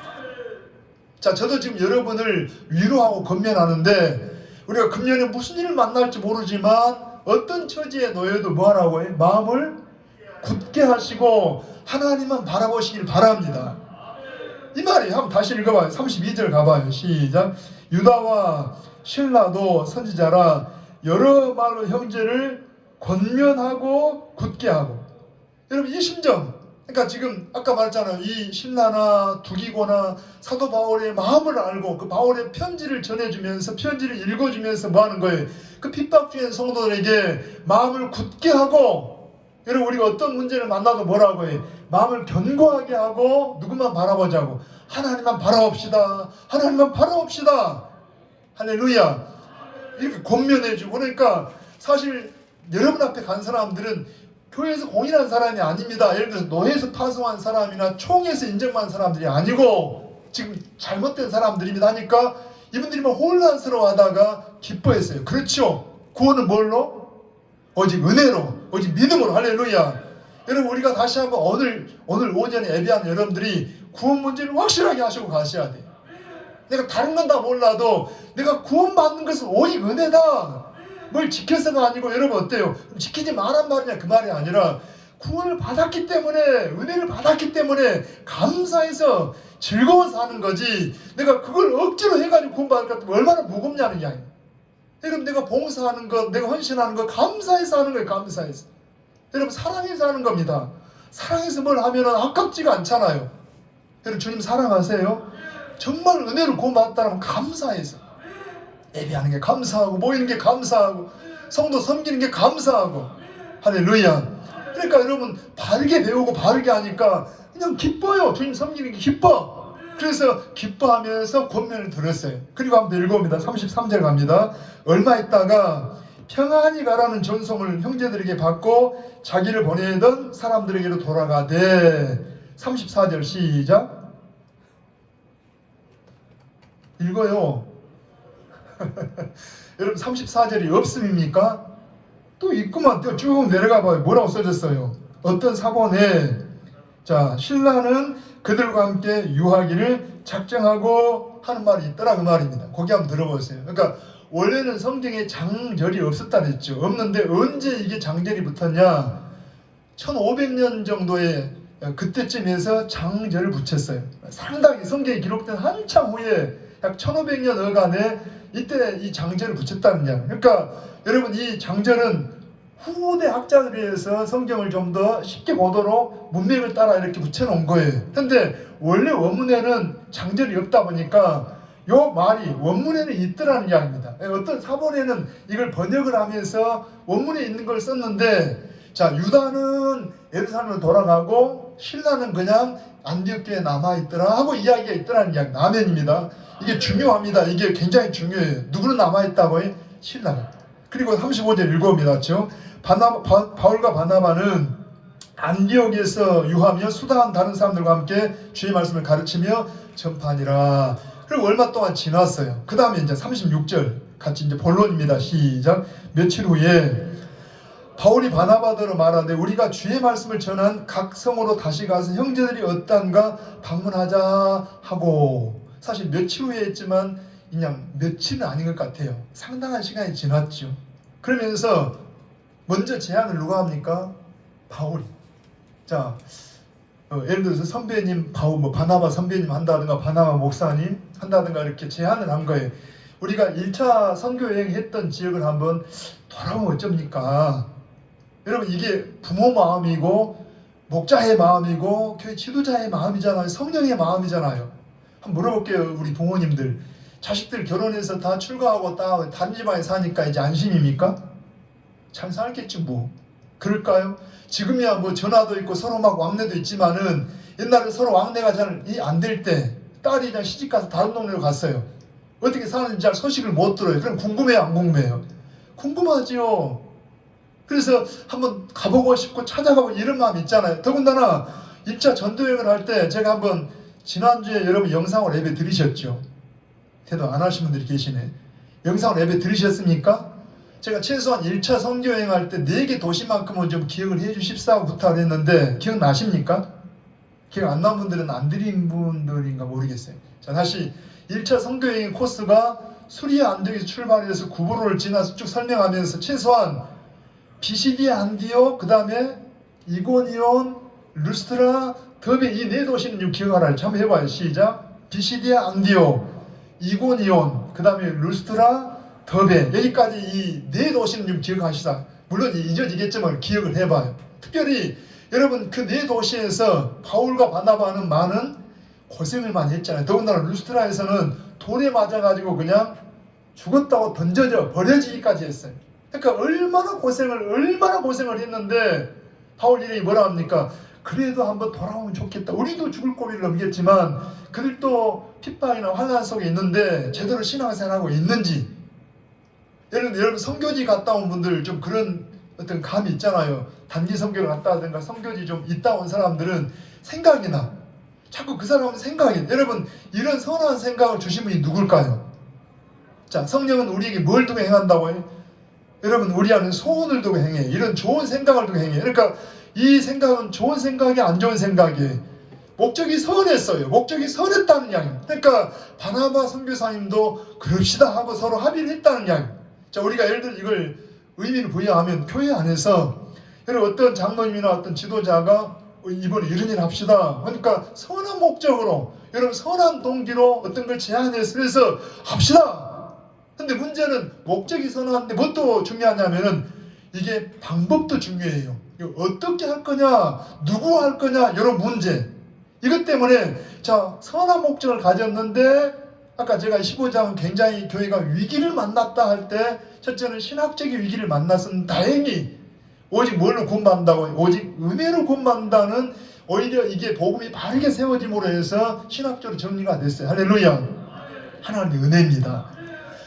자, 저도 지금 여러분을 위로하고 권면하는데 우리가 금년에 무슨 일을 만날지 모르지만 어떤 처지에 놓여도 뭐 하라고 해? 마음을 굳게 하시고 하나님만 바라보시길 바랍니다. 이 말이 한번 다시 읽어봐요. 32절 가봐요. 시작. 유다와 실라도 선지자라 여러 말로 형제를 권면하고 굳게 하고. 여러분 이 심정, 그러니까 지금 아까 말했잖아요. 이 신라나 두기고나 사도 바울의 마음을 알고 그 바울의 편지를 전해주면서 편지를 읽어주면서 뭐 하는 거예요? 그 핍박 중에 성도들에게 마음을 굳게 하고, 여러분 우리가 어떤 문제를 만나도 뭐라고 해요? 마음을 견고하게 하고 누구만 바라보자고? 하나님만 바라봅시다. 하나님만 바라봅시다. 할렐루야. 이렇게 권면해주고. 그러니까 사실 여러분 앞에 간 사람들은 교회에서 공인한 사람이 아닙니다. 예를 들어서 노예에서 파송한 사람이나 총에서 인정받은 사람들이 아니고 지금 잘못된 사람들입니다 하니까 이분들이 막 혼란스러워하다가 기뻐했어요. 그렇죠. 구원은 뭘로? 오직 은혜로, 오직 믿음으로. 할렐루야. 여러분 우리가 다시 한번 오늘 오전에 예배한 여러분들이 구원 문제를 확실하게 하시고 가셔야 돼요. 내가 다른 건 다 몰라도 내가 구원받는 것은 오직 은혜다. 뭘 지켜서가 아니고. 여러분 어때요? 지키지 말란 말이냐 그 말이 아니라 구원을 받았기 때문에, 은혜를 받았기 때문에 감사해서 즐거워서 하는 거지, 내가 그걸 억지로 해가지고 구원받을 것 같으면 얼마나 무겁냐는 이야기예요. 여러분 내가 봉사하는 것, 내가 헌신하는 것 감사해서 하는 거예요. 감사해서. 여러분 사랑해서 하는 겁니다. 사랑해서 뭘 하면 아깝지가 않잖아요. 여러분 주님 사랑하세요? 정말 은혜를 구원받았다면 감사해서 예배하는 게 감사하고, 모이는 게 감사하고, 성도 섬기는 게 감사하고. 할렐루야. 그러니까 여러분 바르게 배우고 바르게 하니까 그냥 기뻐요. 주님 섬기는 게 기뻐. 그래서 기뻐하면서 권면을 들었어요. 그리고 한번 읽어봅니다. 33절 갑니다. 얼마 있다가 평안히 가라는 전송을 형제들에게 받고 자기를 보내던 사람들에게로 돌아가되. 34절 시작. 읽어요. 여러분 34절이 없음입니까? 또 있구만. 쭉 내려가 봐요. 뭐라고 써졌어요? 어떤 사본에 자 신라는 그들과 함께 유하기를 작정하고 하는 말이 있더라 그 말입니다. 거기 한번 들어보세요. 그러니까 원래는 성경에 장절이 없었다 그랬죠. 없는데 언제 이게 장절이 붙었냐? 1500년 정도의 그때쯤에서 장절을 붙였어요. 상당히 성경에 기록된 한참 후에 약 1500년 어간에 이때 이 장절을 붙였다는 이야기. 그러니까 여러분 이 장절은 후대 학자들에 의해서 성경을 좀 더 쉽게 보도록 문맥을 따라 이렇게 붙여놓은 거예요. 근데 원래 원문에는 장절이 없다 보니까 요 말이 원문에는 있더라는 이야기입니다. 어떤 사본에는 이걸 번역을 하면서 원문에 있는 걸 썼는데, 자 유다는 예루살렘으로 돌아가고 신라는 그냥 안디옥교에 남아있더라 하고 이야기가 있더라는 이야기. 아멘입니다. 이게 중요합니다. 이게 굉장히 중요해요. 누구는 남아있다고 해? 신라가. 그리고 35절 읽어봅니다. 그렇죠? 바울과 바나바는 안디옥에서 유하며 수다한 다른 사람들과 함께 주의 말씀을 가르치며 전파하니라. 그리고 얼마 동안 지났어요. 그 다음에 이제 36절 같이 이제 본론입니다. 시작. 며칠 후에 바울이 바나바더러 말하되 우리가 주의 말씀을 전한 각 성으로 다시 가서 형제들이 어떤가 방문하자 하고. 사실 며칠 후에 했지만 그냥 며칠은 아닌 것 같아요. 상당한 시간이 지났죠. 그러면서 먼저 제안을 누가 합니까? 바울이. 자, 예를 들어서 선배님 바울, 바나바 선배님 한다든가 바나바 목사님 한다든가 이렇게 제안을 한 거예요. 우리가 1차 선교 여행 했던 지역을 한번 돌아보면 어쩝니까? 여러분 이게 부모 마음이고 목자의 마음이고 교회 지도자의 마음이잖아요. 성령의 마음이잖아요. 한번 물어볼게요. 우리 부모님들 자식들 결혼해서 다 출가하고 다른 집안에 사니까 이제 안심입니까? 잘 살겠지 뭐. 그럴까요? 지금이야 뭐 전화도 있고 서로 막 왕래도 있지만은 옛날에 서로 왕래가 잘 안 될 때 딸이 그냥 시집가서 다른 동네로 갔어요. 어떻게 사는지 잘 소식을 못 들어요. 그럼 궁금해요 안 궁금해요? 궁금하지요. 그래서 한번 가보고 싶고 찾아가고 이런 마음이 있잖아요. 더군다나 1차 전도여행을 할 때 제가 한번 지난주에 여러분 영상으로 예배 들으셨죠? 대답 안 하신 분들이 계시네. 영상으로 예배 들으셨습니까? 제가 최소한 1차 선교여행 할 때 4개 도시만큼은 좀 기억을 해 주십사 부탁을 했는데 기억나십니까? 기억 안 난 분들은 안 드린 분들인가 모르겠어요. 자, 다시 1차 선교여행 코스가 수리아 안디옥에서 출발해서 구브로를 지나서 쭉 설명하면서 최소한 비시디아 안디옥, 그 다음에 이고니온, 루스트라, 더베 이 4도시는 좀 기억하라. 한번 해봐요. 시작. 비시디아 안디옥, 이고니온, 그 다음에 루스트라, 더베 여기까지 이 4도시는 좀 기억하시다. 물론 잊어지겠지만 기억을 해봐요. 특별히 여러분 그 4도시에서 바울과 바나바는 많은 고생을 많이 했잖아요. 더군다나 루스트라에서는 돌에 맞아가지고 그냥 죽었다고 던져져 버려지기까지 했어요. 그러니까 얼마나 고생을 했는데 바울 일행이 뭐라 합니까? 그래도 한번 돌아오면 좋겠다. 우리도 죽을 고비를 넘겼지만 그들도 핍박이나 환난 속에 있는데 제대로 신앙생활하고 있는지. 여러분 선교지 갔다 온 분들 좀 그런 어떤 감이 있잖아요. 단기 선교를 갔다 하든가 선교지 좀 있다 온 사람들은 생각이 나. 자꾸 그 사람은 생각이. 여러분 이런 선한 생각을 주신 분이 누굴까요? 자, 성령은 우리에게 뭘 두고 행한다고요? 여러분 우리 안에 소원을 두고 행해. 이런 좋은 생각을 두고 행해. 그러니까 이 생각은 좋은 생각이 안 좋은 생각이에요. 목적이 선했어요. 목적이 선했다는 이야기입니다. 그러니까 바나바 선교사님도 그럽시다 하고 서로 합의를 했다는 이야기입니다. 자, 우리가 예를 들어 이걸 의미를 부여하면 교회 안에서 여러분 어떤 장로님이나 어떤 지도자가 이번에 이런 일 합시다. 그러니까 선한 목적으로 여러분 선한 동기로 어떤 걸 제안해서 그래서 합시다. 근데 문제는 목적이 선한데 뭣도 중요하냐면은 이게 방법도 중요해요. 어떻게 할 거냐, 누구 할 거냐 이런 문제. 이것 때문에 자 선한 목적을 가졌는데 아까 제가 15장 굉장히 교회가 위기를 만났다 할 때 첫째는 신학적인 위기를 만났으면 다행히 오직 뭘로 구원받는다고? 오직 은혜로 구원받는다는 오히려 이게 복음이 바르게 세워짐으로 해서 신학적으로 정리가 됐어요. 할렐루야. 하나님의 은혜입니다.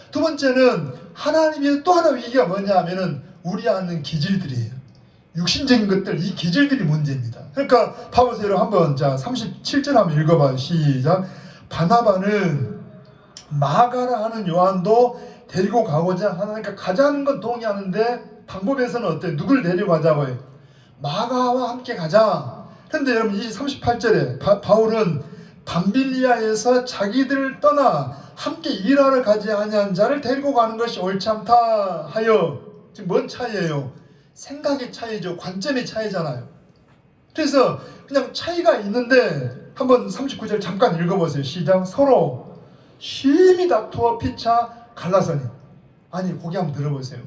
두 번째는 하나님의 또 하나 위기가 뭐냐 하면은 우리 안에 기질들이에요. 육신적인 것들, 이 기질들이 문제입니다. 그러니까 봐보세요. 한번 자 37절 한번 읽어봐요. 시작. 바나바는 마가라 하는 요한도 데리고 가고자 하니까 가자는 건 동의하는데 방법에서는 어때요? 누굴 데려가자고요? 마가와 함께 가자. 근데 여러분 이 38절에 바울은 밤빌리아에서 자기들을 떠나 함께 일하러 가지 아니한 자를 데리고 가는 것이 옳지 않다 하여. 지금 뭔 차이예요? 생각의 차이죠. 관점의 차이잖아요. 그래서 그냥 차이가 있는데 한번 39절 잠깐 읽어보세요. 시작. 서로 심히 다투어 피차 갈라서니. 아니 거기 한번 들어보세요.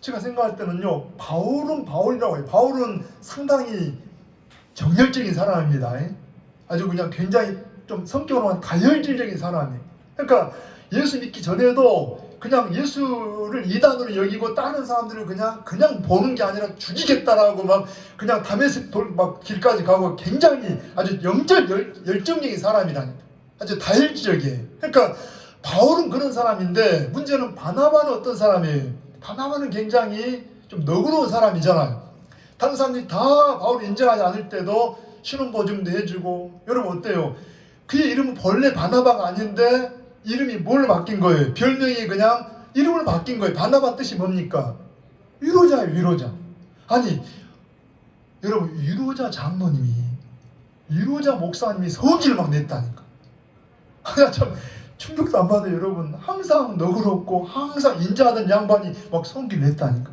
제가 생각할 때는요, 바울은 바울이라고 해요. 바울은 상당히 정열적인 사람입니다. 아주 그냥 굉장히 좀 성격으로는 다혈질적인 사람이에요. 그러니까 예수 믿기 전에도 그냥 예수를 이단으로 여기고 다른 사람들을 그냥 보는 게 아니라 죽이겠다라고 막 그냥 다메섹 막 길까지 가고 굉장히 아주 열정적인 사람이라니까. 아주 다혈질적이에요. 그러니까 바울은 그런 사람인데 문제는 바나바는 어떤 사람이에요? 바나바는 굉장히 좀 너그러운 사람이잖아요. 다른 사람들이 다 바울을 인정하지 않을 때도 신혼보증도 해주고. 여러분 어때요? 그의 이름은 본래 바나바가 아닌데 이름이 뭘로 바뀐 거예요? 별명이 그냥 이름을 바뀐 거예요. 바나바 뜻이 뭡니까? 위로자예요. 위로자. 아니 여러분 위로자 장로님이 위로자 목사님이 성질을 막 냈다니까. 참 충격도 안 받아요. 여러분 항상 너그럽고 항상 인자하던 양반이 막 성기를 냈다니까.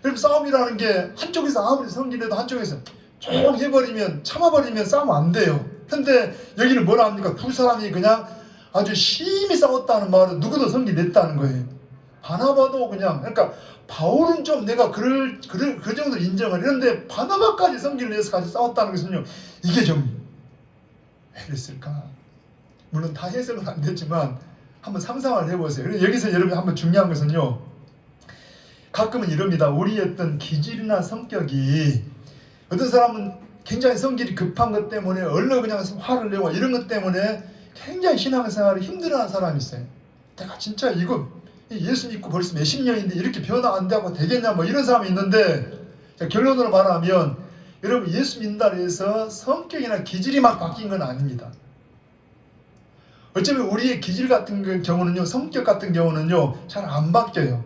여러분 싸움이라는 게 한쪽에서 아무리 성기를 해도 한쪽에서 조용 해버리면 참아버리면 싸우면 안 돼요. 근데 여기는 뭐라 합니까? 두 사람이 그냥 아주 심히 싸웠다는 말은 누구도 성기 냈다는 거예요. 바나바도 그냥. 그러니까 바울은 좀 내가 그 정도로 인정을 했는데 바나바까지 성기를 내서 같이 싸웠다는 것은요, 이게 좀 왜 그랬을까? 물론 다 해석은 안 됐지만 한번 상상을 해보세요. 그래서 여기서 여러분 한번 중요한 것은요, 가끔은 이럽니다. 우리의 어떤 기질이나 성격이, 어떤 사람은 굉장히 성질이 급한 것 때문에 얼른 그냥 화를 내고 이런 것 때문에 굉장히 신앙생활을 힘들어하는 사람이 있어요. 내가 진짜 이거 예수 믿고 벌써 몇십 년인데 이렇게 변화 안 되고 되겠냐 뭐 이런 사람이 있는데, 결론으로 말하면 여러분 예수 믿는다고 해서 성격이나 기질이 막 바뀐 건 아닙니다. 어쩌면 우리의 기질 같은 경우는요, 성격 같은 경우는요 잘 안 바뀌어요.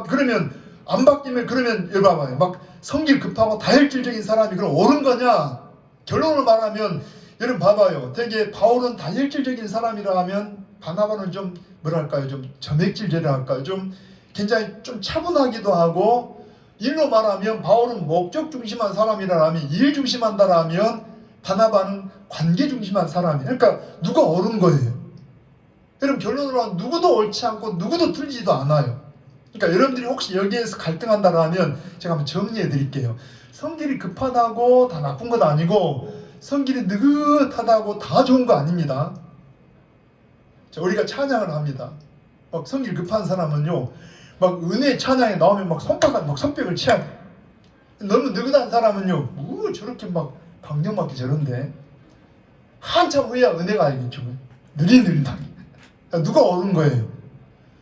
그러면 안 바뀌면 그러면 여러분 봐봐요. 막 성질 급하고 다혈질적인 사람이 그럼 옳은 거냐? 결론을 말하면 여러분 봐봐요. 되게 바울은 다혈질적인 사람이라 하면 바나바는 좀 뭐랄까요? 좀 점액질이랄까요? 좀 굉장히 좀 차분하기도 하고 일로 말하면 바울은 목적 중심한 사람이라 하면 일 중심한다라 하면 바나바는 관계 중심한 사람이에요. 그러니까 누가 옳은 거예요. 여러분 결론으로 하면 누구도 옳지 않고 누구도 틀리지도 않아요. 그러니까 여러분들이 혹시 여기에서 갈등한다라 하면 제가 한번 정리해 드릴게요. 성질이 급하다고 다 나쁜 건 아니고 성질이 느긋하다고 다 좋은 거 아닙니다. 자, 우리가 찬양을 합니다. 막 성질 급한 사람은요, 막 은혜 찬양에 나오면 막 손뼉을 치야 돼. 너무 느긋한 사람은요, 뭐 저렇게 막 방정맞게 저런데 한참 후에야 은혜가 알겠죠. 느릿느릿하게. 누가 옳은 거예요?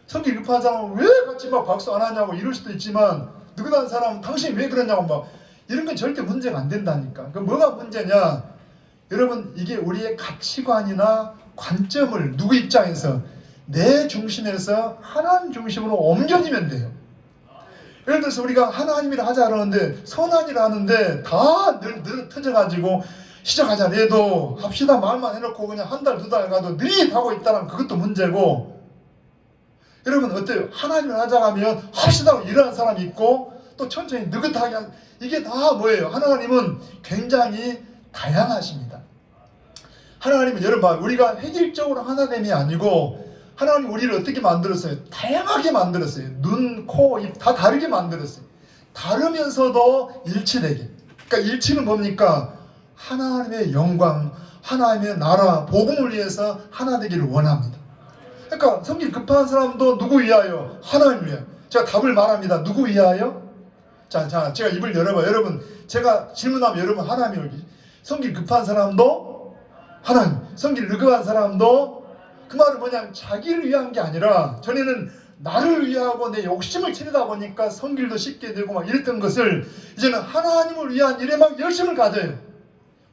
성질 급한 사람은 왜 같이 막 박수 안 하냐고 이럴 수도 있지만 느긋한 사람은 당신이 왜 그러냐고 막 이런 건 절대 문제가 안 된다니까. 그럼 뭐가 문제냐? 여러분 이게 우리의 가치관이나 관점을 누구 입장에서 내 중심에서 하나님 중심으로 옮겨지면 돼요. 예를 들어서 우리가 하나님이라 하자 그러는데 선한이라 하는데 다 늘 터져가지고 시작하자 해도 합시다 말만 해놓고 그냥 한 달, 두 달 가도 느릿하고 있다는 그것도 문제고 여러분 어때요? 하나님을 하자 하면 합시다 일어나는 사람이 있고 또 천천히 느긋하게 이게 다 뭐예요? 하나님은 굉장히 다양하십니다. 하나님은 여러분 봐 우리가 획일적으로 하나됨이 아니고 하나님 우리를 어떻게 만들었어요? 다양하게 만들었어요. 눈, 코, 입 다 다르게 만들었어요. 다르면서도 일치되게. 그러니까 일치는 뭡니까? 하나님의 영광, 하나님의 나라, 복음을 위해서 하나 되기를 원합니다. 그러니까 성질 급한 사람도 누구 위하여? 하나님 위하여. 제가 답을 말합니다. 누구 위하여? 자, 제가 입을 열어봐요. 여러분, 제가 질문하면 여러분 하나님이 올지. 성질 급한 사람도 하나님, 성질 느긋한 사람도 그 말은 뭐냐면 자기를 위한 게 아니라 전에는 나를 위하고 내 욕심을 치르다 보니까 성질도 쉽게 되고 막 이랬던 것을 이제는 하나님을 위한 일에 막 열심을 가져요.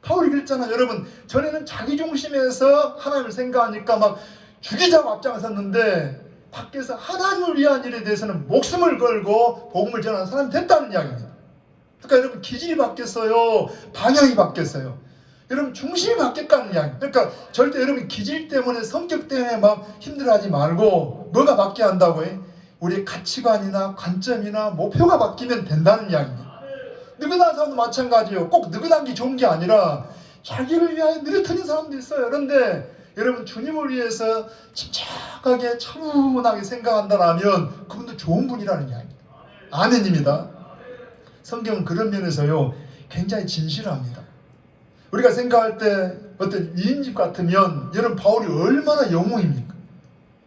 바울이 그랬잖아요. 여러분 전에는 자기 중심에서 하나님을 생각하니까 막 죽이자고 앞장섰는데 밖에서 하나님을 위한 일에 대해서는 목숨을 걸고 복음을 전하는 사람이 됐다는 이야기입니다. 그러니까 여러분 기질이 바뀌었어요. 방향이 바뀌었어요. 여러분 중심이 바뀌었다는 이야기. 그러니까 절대 여러분 기질 때문에 성격 때문에 막 힘들어하지 말고 뭐가 바뀌어야 한다고요? 우리의 가치관이나 관점이나 목표가 바뀌면 된다는 이야기입니다. 느긋한 사람도 마찬가지예요. 꼭 느긋한 게 좋은 게 아니라 자기를 위하여 느릿한 사람도 있어요. 그런데 여러분 주님을 위해서 침착하게 차분하게 생각한다면 그분도 좋은 분이라는 이야기입니다. 아멘입니다. 성경은 그런 면에서요 굉장히 진실합니다. 우리가 생각할 때 어떤 이인집 같으면 여러분 바울이 얼마나 영웅입니까?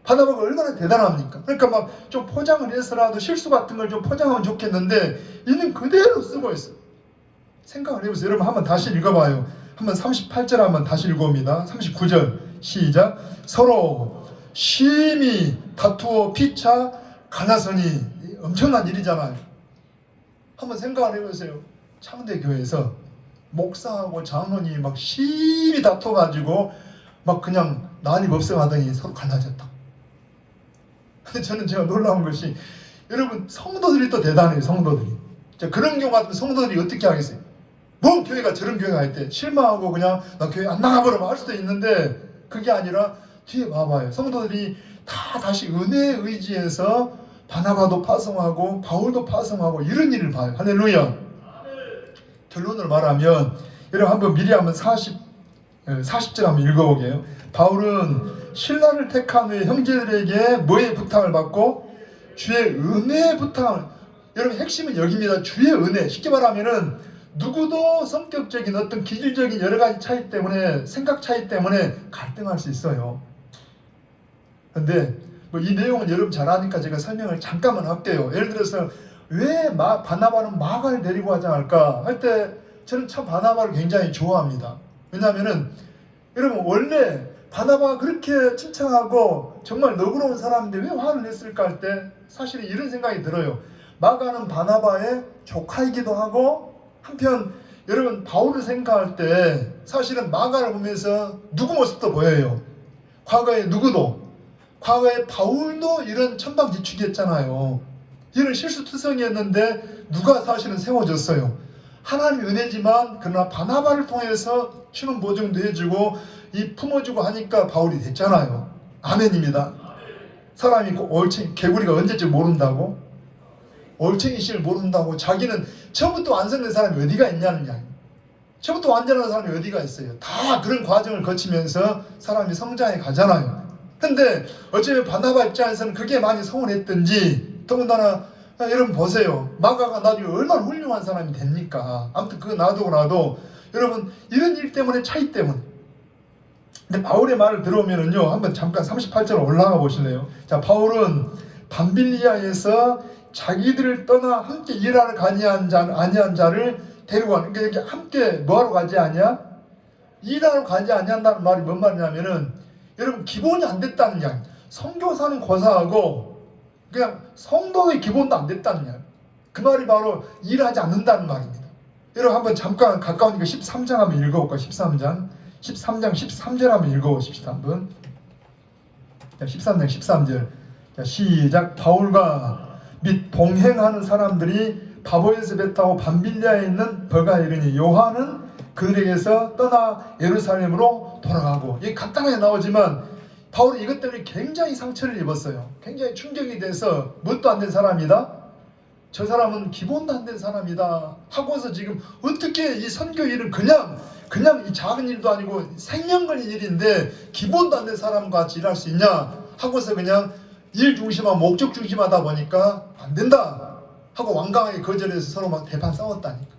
바나바가 얼마나 대단합니까? 그러니까 막 좀 포장을 해서라도 실수 같은 걸 좀 포장하면 좋겠는데 있는 그대로 쓰고 있어요. 생각을 해보세요. 여러분 한번 다시 읽어봐요. 한번 38절 한번 다시 읽어봅니다. 39절 시작. 서로 심히 다투어 피차 갈라서니 엄청난 일이잖아요. 한번 생각을 해보세요. 창대교회에서 목사하고 장로님이 막 심히 다퉈가지고 막 그냥 난입 없어가더니 서로 갈라졌다. 근데 저는 제가 놀라운 것이 여러분 성도들이 또 대단해요. 성도들이. 그런 경우 같으면 성도들이 어떻게 하겠어요? 뭐 교회가 저런 교회가 할 때 실망하고 그냥 나 교회 안 나가버려 할 수도 있는데 그게 아니라 뒤에 봐봐요. 성도들이 다 다시 은혜의 의지에서 바나바도 파송하고 바울도 파송하고 이런 일을 봐요. 할렐루야. 결론을 말하면 여러분 한번 미리 한번 40절 한번 읽어보게요. 바울은 신라를 택한 후에 형제들에게 뭐의 부탁을 받고? 주의 은혜의 부탁을. 여러분 핵심은 여기입니다. 주의 은혜. 쉽게 말하면은 누구도 성격적인 어떤 기질적인 여러 가지 차이 때문에 생각 차이 때문에 갈등할 수 있어요. 근데 뭐 이 내용은 여러분 잘 아니까 제가 설명을 잠깐만 할게요. 예를 들어서 왜 바나바는 마가를 데리고 하자 할까 할 때 저는 참 바나바를 굉장히 좋아합니다. 왜냐하면은 여러분 원래 바나바가 그렇게 칭찬하고 정말 너그러운 사람인데 왜 화를 냈을까 할 때 사실은 이런 생각이 들어요. 마가는 바나바의 조카이기도 하고 한편 여러분 바울을 생각할 때 사실은 마가를 보면서 누구 모습도 보여요. 과거에 누구도 과거에 바울도 이런 천방지축이었잖아요. 이런 실수투성이었는데 누가 사실은 세워줬어요? 하나님의 은혜지만 그러나 바나바를 통해서 신원 보증도 해주고 이 품어주고 하니까 바울이 됐잖아요. 아멘입니다. 사람이 올챙이 개구리가 언제쯤 모른다고? 올챙이 씨를 모른다고. 자기는 처음부터 완성된 사람이 어디가 있냐는 이야기. 처음부터 완전한 사람이 어디가 있어요? 다 그런 과정을 거치면서 사람이 성장해 가잖아요. 근데 어쩌면 바나바 입장에서는 그게 많이 서운했던지, 더군다나 여러분 보세요. 마가가 나중에 얼마나 훌륭한 사람이 됩니까? 아무튼 그거 놔두고 여러분 이런 일 때문에, 차이 때문에. 근데 바울의 말을 들어오면은요, 한번 잠깐 38절 올라가 보실래요? 자, 바울은 밤빌리아에서 자기들을 떠나 함께 일하러 가니한 자를 데리고 가는. 그러니까 함께 뭐하러 가지 않냐? 일하러 가지 않냐는 말이 뭔 말이냐면은, 여러분 기본이 안 됐다는 이야기. 선교사는 고사하고 그냥 성도의 기본도 안 됐다는 이야기. 그 말이 바로 일하지 않는다는 말입니다. 여러분 한번 잠깐 가까우니까 13장 한번 읽어볼까요? 13장 13절 한번 읽어보십시다. 한번. 자, 13장 13절. 자, 시작. 바울과 및 동행하는 사람들이 바보에서 배 타고 밤빌리아에 있는 버가에 이르니 요한은 그들에게서 떠나 예루살렘으로 돌아가고. 이게 간단하게 나오지만 바울이 이것 때문에 굉장히 상처를 입었어요. 굉장히 충격이 돼서 뭣도 안 된 사람이다? 저 사람은 기본도 안 된 사람이다 하고서 지금 어떻게 이 선교 일을 그냥 이 작은 일도 아니고 생명 걸린 일인데 기본도 안 된 사람과 같이 일할 수 있냐 하고서 그냥 일 중심하고 목적 중심하다 보니까 안 된다 하고 완강하게 거절해서 서로 막 대판 싸웠다니까.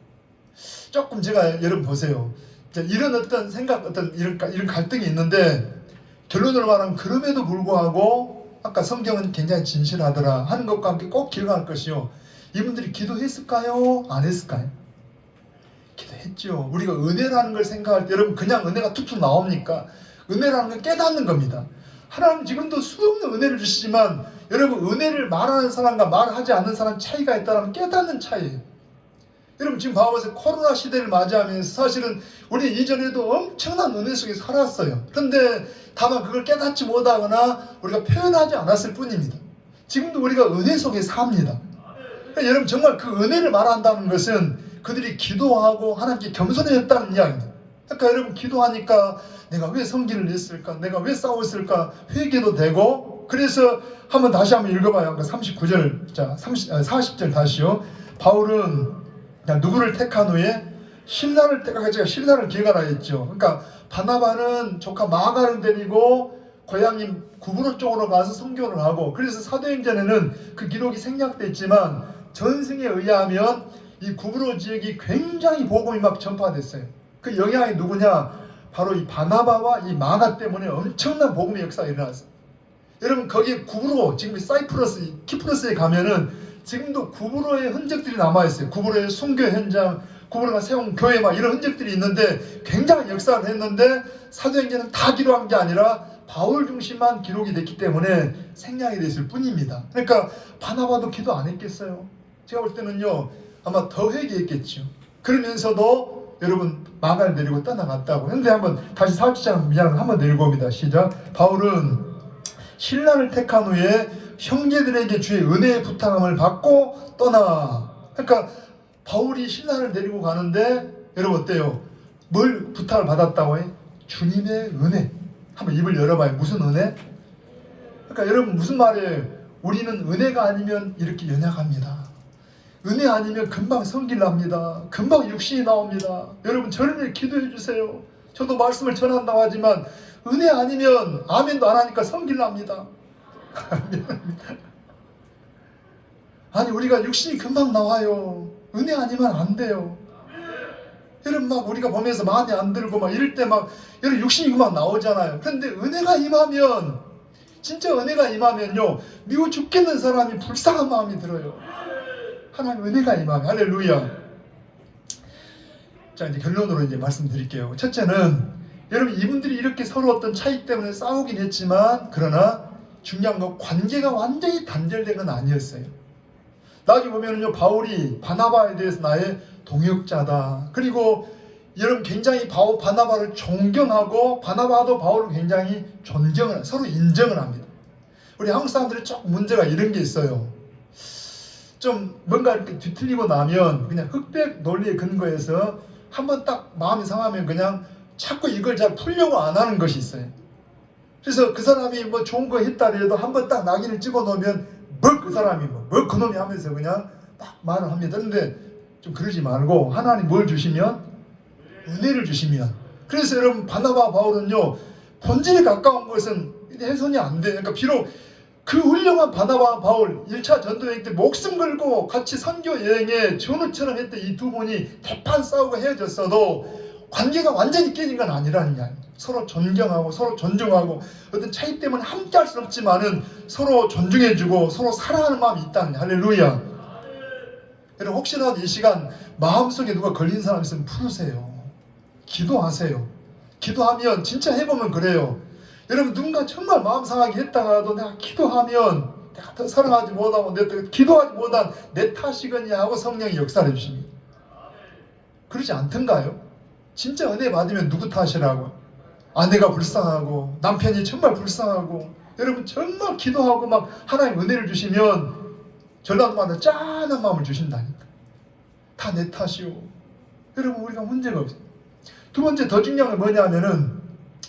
조금 제가 여러분 보세요. 이런 어떤 생각, 이런 갈등이 있는데 결론으로 말하면 그럼에도 불구하고 아까 성경은 굉장히 진실하더라 하는 것과 함께 꼭 기억할 것이요. 이분들이 기도했을까요? 안 했을까요? 기도했죠. 우리가 은혜라는 걸 생각할 때 여러분 그냥 은혜가 툭툭 나옵니까? 은혜라는 건 깨닫는 겁니다. 하나님 지금도 수없는 은혜를 주시지만 여러분 은혜를 말하는 사람과 말하지 않는 사람 차이가 있다는 깨닫는 차이예요. 여러분 지금 봐보세요. 코로나 시대를 맞이하면서 사실은 우리 이전에도 엄청난 은혜 속에 살았어요. 그런데 다만 그걸 깨닫지 못하거나 우리가 표현하지 않았을 뿐입니다. 지금도 우리가 은혜 속에 삽니다. 그러니까 여러분 정말 그 은혜를 말한다는 것은 그들이 기도하고 하나님께 겸손해졌다는 이야기입니다. 그러니까 여러분 기도하니까 내가 왜 성기를 냈을까? 내가 왜 싸웠을까? 회개도 되고. 그래서 다시 한번 읽어봐요. 39절, 자 40절 다시요. 바울은 누구를 택한 후에 신라를 택하고, 제가 신라를 기억하라 했죠. 그러니까 바나바는 조카 마가를 데리고 고향인 구브로 쪽으로 가서 선교를 하고, 그래서 사도행전에는 그 기록이 생략됐지만 전승에 의하면 이 구브로 지역이 굉장히 복음이 막 전파됐어요. 그 영향이 누구냐? 바로 이 바나바와 이 마가 때문에 엄청난 복음의 역사가 일어났어요. 여러분 거기 구브로, 지금 사이프러스, 키프러스에 가면은 지금도 구브로의 흔적들이 남아있어요. 구브로의 순교 현장, 구브로가 세운 교회 막 이런 흔적들이 있는데 굉장한 역사를 했는데 사도행전은 다 기록한 게 아니라 바울 중심만 기록이 됐기 때문에 생략이 됐을 뿐입니다. 그러니까 바나바도 기도 안 했겠어요? 제가 볼 때는요 아마 더 회개했겠죠. 그러면서도 여러분 마가를 데리고 떠나갔다고. 그런데 다시 40장 한번 읽어봅니다. 시작. 바울은 신라를 택한 후에 형제들에게 주의 은혜의 부탁함을 받고 떠나. 그러니까 바울이 신라를 데리고 가는데 여러분 어때요? 뭘 부탁을 받았다고 해? 주님의 은혜. 한번 입을 열어봐요. 무슨 은혜? 그러니까 여러분 무슨 말이에요? 우리는 은혜가 아니면 이렇게 연약합니다. 은혜 아니면 금방 성길 납니다. 금방 육신이 나옵니다. 여러분 저를 위해 기도해 주세요. 저도 말씀을 전한다고 하지만 은혜 아니면 아멘도 안 하니까 성길 납니다. 아니 우리가 육신이 금방 나와요. 은혜 아니면 안 돼요. 여러분 막 우리가 보면서 마음에 안 들고 막 이럴 때 막 여러분 육신이 금방 나오잖아요. 그런데 은혜가 임하면, 진짜 은혜가 임하면요 미워 죽겠는 사람이 불쌍한 마음이 들어요. 하나님 은혜가 임하면. 할렐루야. 자 이제 결론으로 이제 말씀드릴게요. 첫째는 여러분 이분들이 이렇게 서로 어떤 차이 때문에 싸우긴 했지만 그러나 중요한 건 관계가 완전히 단절된 건 아니었어요. 나중에 보면은요 바울이 바나바에 대해서 나의 동역자다. 그리고 여러분 굉장히 바나바를 존경하고 바나바도 바울을 굉장히 존경을, 서로 인정을 합니다. 우리 한국 사람들이 조금 문제가 이런 게 있어요. 좀 뭔가 이렇게 뒤틀리고 나면 그냥 흑백 논리에 근거해서 한번 딱 마음이 상하면 그냥 자꾸 이걸 잘 풀려고 안 하는 것이 있어요. 그래서 그 사람이 뭐 좋은 거 했다 해도 한번 딱 낙인을 찍어 놓으면 뭐 그 사람이 뭐 그놈이 하면서 그냥 딱 말을 합니다. 그런데 좀 그러지 말고 하나님 뭘 주시면 은혜를 주시면, 그래서 여러분 바나바 바울은요 본질에 가까운 것은 훼손이 안 돼. 그러니까 비록 그 훌륭한 바나바 바울 1차 전도여행 때 목숨 걸고 같이 선교 여행에 전우처럼 했던 이 두 분이 대판 싸우고 헤어졌어도 관계가 완전히 깨진 건 아니라는 게 아니에요. 서로 존경하고 서로 존중하고 어떤 차이 때문에 함께 할 수는 없지만은 서로 존중해주고 서로 사랑하는 마음이 있다는 거예요. 할렐루야. 여러분 혹시라도 이 시간 마음속에 누가 걸린 사람 있으면 풀으세요. 기도하세요. 기도하면 진짜 해보면 그래요. 여러분 누군가 정말 마음 상하게 했다가도 내가 기도하면 내가 더 사랑하지 못하고 내가 기도하지 못한 내 탓이거니 하고 성령이 역사해 주십니다. 그러지 않던가요? 진짜 은혜 받으면 누구 탓이라고? 아내가 불쌍하고 남편이 정말 불쌍하고 여러분 정말 기도하고 막 하나님 은혜를 주시면 전라도마다 짠한 마음을 주신다니까. 다 내 탓이오. 여러분 우리가 문제가 없어요. 두 번째 더 중요한 건 뭐냐면은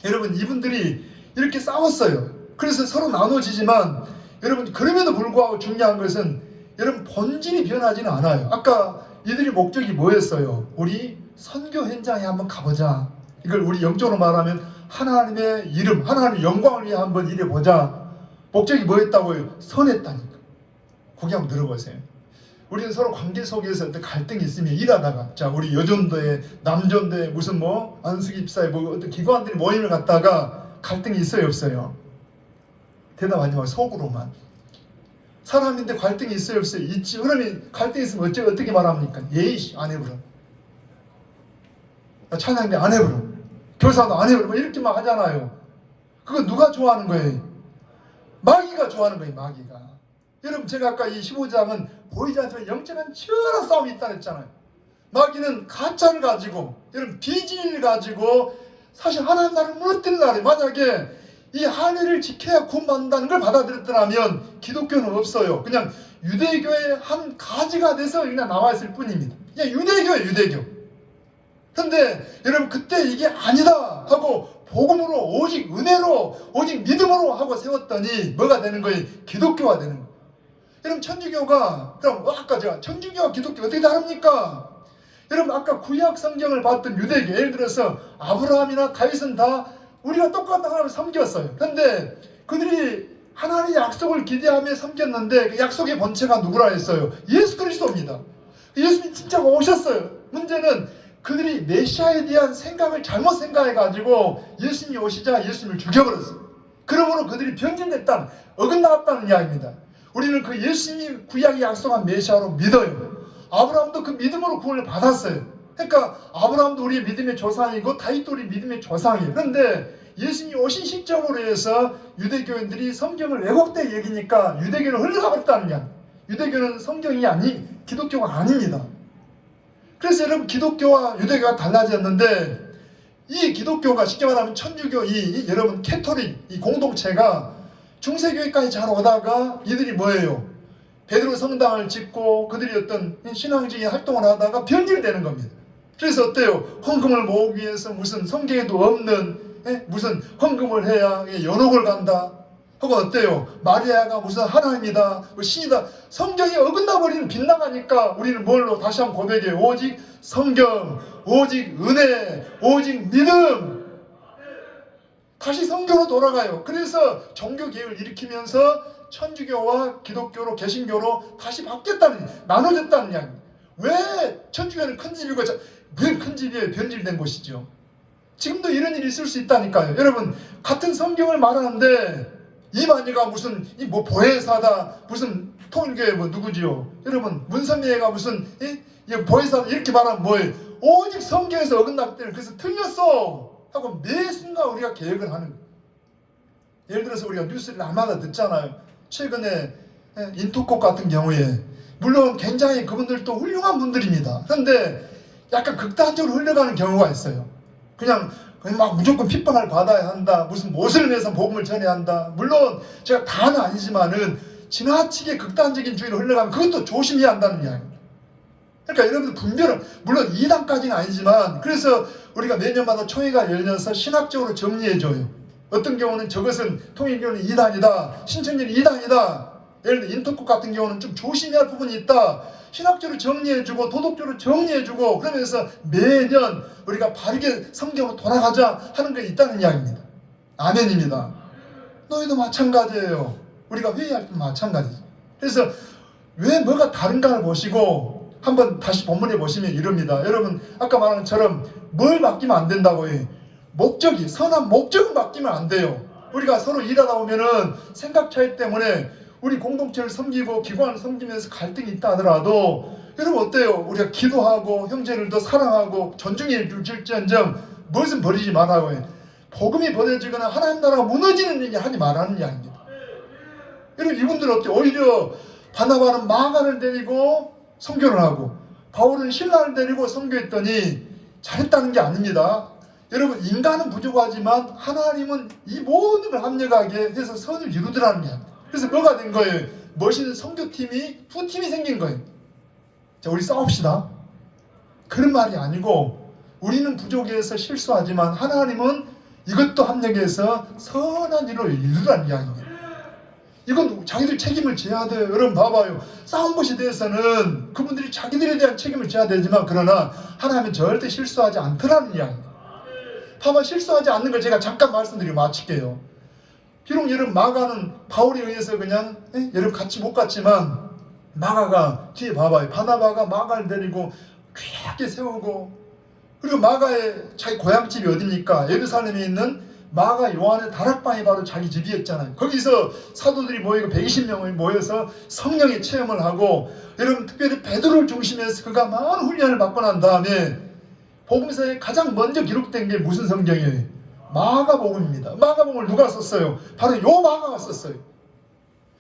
여러분 이분들이 이렇게 싸웠어요. 그래서 서로 나눠지지만 여러분 그럼에도 불구하고 중요한 것은 여러분 본질이 변하지는 않아요. 아까 이들의 목적이 뭐였어요? 우리 선교 현장에 한번 가보자. 이걸 우리 영적으로 말하면 하나님의 이름, 하나님의 영광을 위해 한번 일해보자. 목적이 뭐였다고요? 선했다니까. 거기 한번 들어보세요. 우리는 서로 관계 속에서 어떤 갈등이 있으면 일하다가 자 우리 여전도에 남전도에 무슨 뭐 안수기입사에 뭐 어떤 기관들이 모임을 갖다가 갈등이 있어요 없어요? 대답하지 말고 속으로만. 사람인데 갈등이 있어요 없어요? 있지. 그러면 갈등이 있으면 어떻게 말합니까? 예의 안 해버려. 찬양대 안 해버려. 교사도 안 해버려. 뭐 이렇게만 하잖아요. 그거 누가 좋아하는 거예요? 마귀가 좋아하는 거예요. 마귀가. 여러분 제가 아까 이 15장은 보이지 않지만 영적인 치열한 싸움이 있다 했잖아요. 마귀는 가짜를 가지고 여러분 비진리를 가지고 사실 하나님 나라를 무너뜨리는 날에 만약에 이 하늘을 지켜야 구원받는다는 걸 받아들였더라면 기독교는 없어요. 그냥 유대교의 한 가지가 돼서 그냥 남아있을 뿐입니다. 그냥 유대교예요. 유대교. 근데 여러분 그때 이게 아니다 하고 복음으로 오직 은혜로 오직 믿음으로 하고 세웠더니 뭐가 되는 거예요? 기독교가 되는 거예요. 여러분 천주교가 그럼 아까 제가 천주교와 기독교 어떻게 다릅니까? 여러분 아까 구약 성경을 봤던 유대교 예를 들어서 아브라함이나 다윗은 다 우리가 똑같은 하나님을 섬겼어요. 그런데 그들이 하나님의 약속을 기대하며 섬겼는데 그 약속의 본체가 누구라 했어요? 예수 그리스도입니다. 예수님이 진짜 오셨어요. 문제는 그들이 메시아에 대한 생각을 잘못 생각해가지고 예수님이 오시자 예수님을 죽여버렸어요. 그러므로 그들이 변질됐다는 어긋나갔다는 이야기입니다. 우리는 그 예수님이 구약이 약속한 메시아로 믿어요. 아브라함도 그 믿음으로 구원을 받았어요. 그러니까 아브라함도 우리의 믿음의 조상이고 다윗도 우리 믿음의 조상이에요. 그런데 예수님이 오신 시점으로 해서 유대교인들이 성경을 왜곡되게 여기니까 유대교는 흘러가버렸다는 거야. 유대교는 성경이 아닌 기독교가 아닙니다. 그래서 여러분 기독교와 유대교가 달라졌는데 이 기독교가 쉽게 말하면 천주교 이 여러분 캐토릭 이 공동체가 중세교회까지 잘 오다가 이들이 뭐예요? 베드로 성당을 짓고 그들이 어떤 신앙적인 활동을 하다가 변질되는 겁니다. 그래서 어때요? 헌금을 모으기 위해서 무슨 성경에도 없는 무슨 헌금을 해야 연옥을 간다. 혹은 어때요? 마리아가 무슨 하나님이다, 뭐 신이다. 성경이 어긋나버리는 빗나가니까 우리는 뭘로 다시 한번 고백해요. 오직 성경, 오직 은혜, 오직 믿음. 다시 성경으로 돌아가요. 그래서 종교개혁을 일으키면서 천주교와 기독교로 개신교로 다시 바뀌었다는, 나눠졌다는 이야기. 왜 천주교는 큰 집이고 왜 큰 집이에요? 변질된 곳이죠. 지금도 이런 일이 있을 수 있다니까요. 여러분 같은 성경을 말하는데 이만희가 무슨 뭐 보혜사다, 무슨 통일교회 뭐 누구지요? 여러분 문선미애가 무슨 보혜사다 이렇게 말하면 뭐예요? 오직 성경에서 어긋났기 때문에 그래서 틀렸어 하고 매 순간 우리가 개혁을 하는 거예요. 예를 들어서 우리가 뉴스를 날마다 듣잖아요. 최근에 인투콕 같은 경우에 물론 굉장히 그분들도 훌륭한 분들입니다. 그런데 약간 극단적으로 흘러가는 경우가 있어요. 그냥 막 무조건 핍박을 받아야 한다. 무슨 못을 내서 복음을 전해야 한다. 물론 제가 다는 아니지만은 지나치게 극단적인 주의로 흘러가면 그것도 조심해야 한다는 이야기입니다. 그러니까 여러분들 분별은 물론 2단까지는 아니지만 그래서 우리가 매년마다 총회가 열려서 신학적으로 정리해줘요. 어떤 경우는 저것은 통일교는 2단이다. 신천지는 2단이다. 예를 들어 인터국 같은 경우는 좀 조심해야 할 부분이 있다. 신학적으로 정리해주고 도덕적으로 정리해주고 그러면서 매년 우리가 바르게 성경으로 돌아가자 하는 게 있다는 이야기입니다. 아멘입니다. 너희도 마찬가지예요. 우리가 회의할 때 마찬가지죠. 그래서 왜 뭐가 다른가를 보시고 한번 다시 본문에 보시면 이럽니다. 여러분 아까 말한 것처럼 뭘 맡기면 안 된다고요. 목적이 선한 목적을 맡기면 안 돼요. 우리가 서로 일하다 보면은 생각 차이 때문에 우리 공동체를 섬기고 기관을 섬기면서 갈등이 있다 하더라도 여러분 어때요? 우리가 기도하고 형제를 더 사랑하고 존중해 줄지언정 무엇은 버리지 말라고요. 복음이 버려지거나 하나님 나라가 무너지는 얘기 하지 말라는 이야기입니다. 여러분 이분들은 어때요? 오히려 바나바는 마가를 데리고 선교를 하고 바울은 신라를 데리고 선교했더니 잘했다는 게 아닙니다. 여러분 인간은 부족하지만 하나님은 이 모든 걸 합력하게 해서 선을 이루더라는 거예요. 그래서 뭐가 된 거예요? 멋있는 선교팀이 두 팀이 생긴 거예요. 자, 우리 싸웁시다. 그런 말이 아니고 우리는 부족해서 실수하지만 하나님은 이것도 합력해서 선한 일을 이루라는 이야기입니다. 이건 자기들 책임을 져야 돼요. 여러분 봐봐요. 싸운 것에 대해서는 그분들이 자기들에 대한 책임을 져야 되지만 그러나 하나님은 절대 실수하지 않더라는 이야기입니다. 봐봐 실수하지 않는 걸 제가 잠깐 말씀드리고 마칠게요. 비록 여러분 마가는 바울에 의해서 그냥 여러분 같이 못 갔지만 마가가 뒤에 봐봐요. 바나바가 마가를 데리고 귀하게 세우고 그리고 마가의 자기 고향집이 어디입니까? 예루살렘에 있는 마가 요한의 다락방이 바로 자기 집이었잖아요. 거기서 사도들이 모이고 120명이 모여서 성령의 체험을 하고 여러분 특별히 베드로를 중심해서 그가 많은 훈련을 받고 난 다음에 복음서에 가장 먼저 기록된 게 무슨 성경이에요? 마가복음입니다. 마가복음을 누가 썼어요? 바로 요 마가가 썼어요.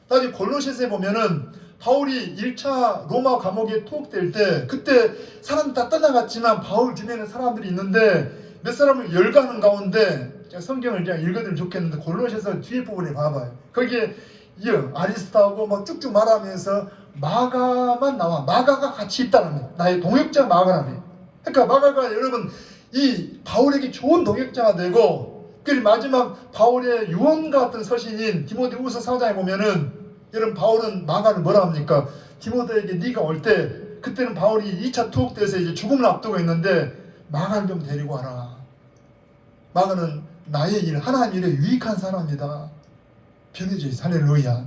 나중에 골로새서에 보면은 바울이 1차 로마 감옥에 투옥될 때 그때 사람 다 떠나갔지만 바울 주변에 사람들이 있는데 몇 사람을 열가는 가운데 제가 성경을 그냥 읽어드리면 좋겠는데 골로새서 뒤에 부분에 봐봐요. 거기에 아리스타하고 막 쭉쭉 말하면서 마가만 나와. 마가가 같이 있다는 거예요. 나의 동역자 마가라는 거예요. 그러니까 마가가 여러분 이 바울에게 좋은 동역자가 되고 그리고 마지막 바울의 유언 같은 서신인 디모데후서 4장에 보면은 여러분 바울은 마가를 뭐라 합니까? 디모데에게 네가 올 때 그때는 바울이 2차 투옥돼서 이제 죽음을 앞두고 있는데 마가를 좀 데리고 와라. 마가는 나의 일 하나님 일에 유익한 사람이다. 변해져 할렐루야.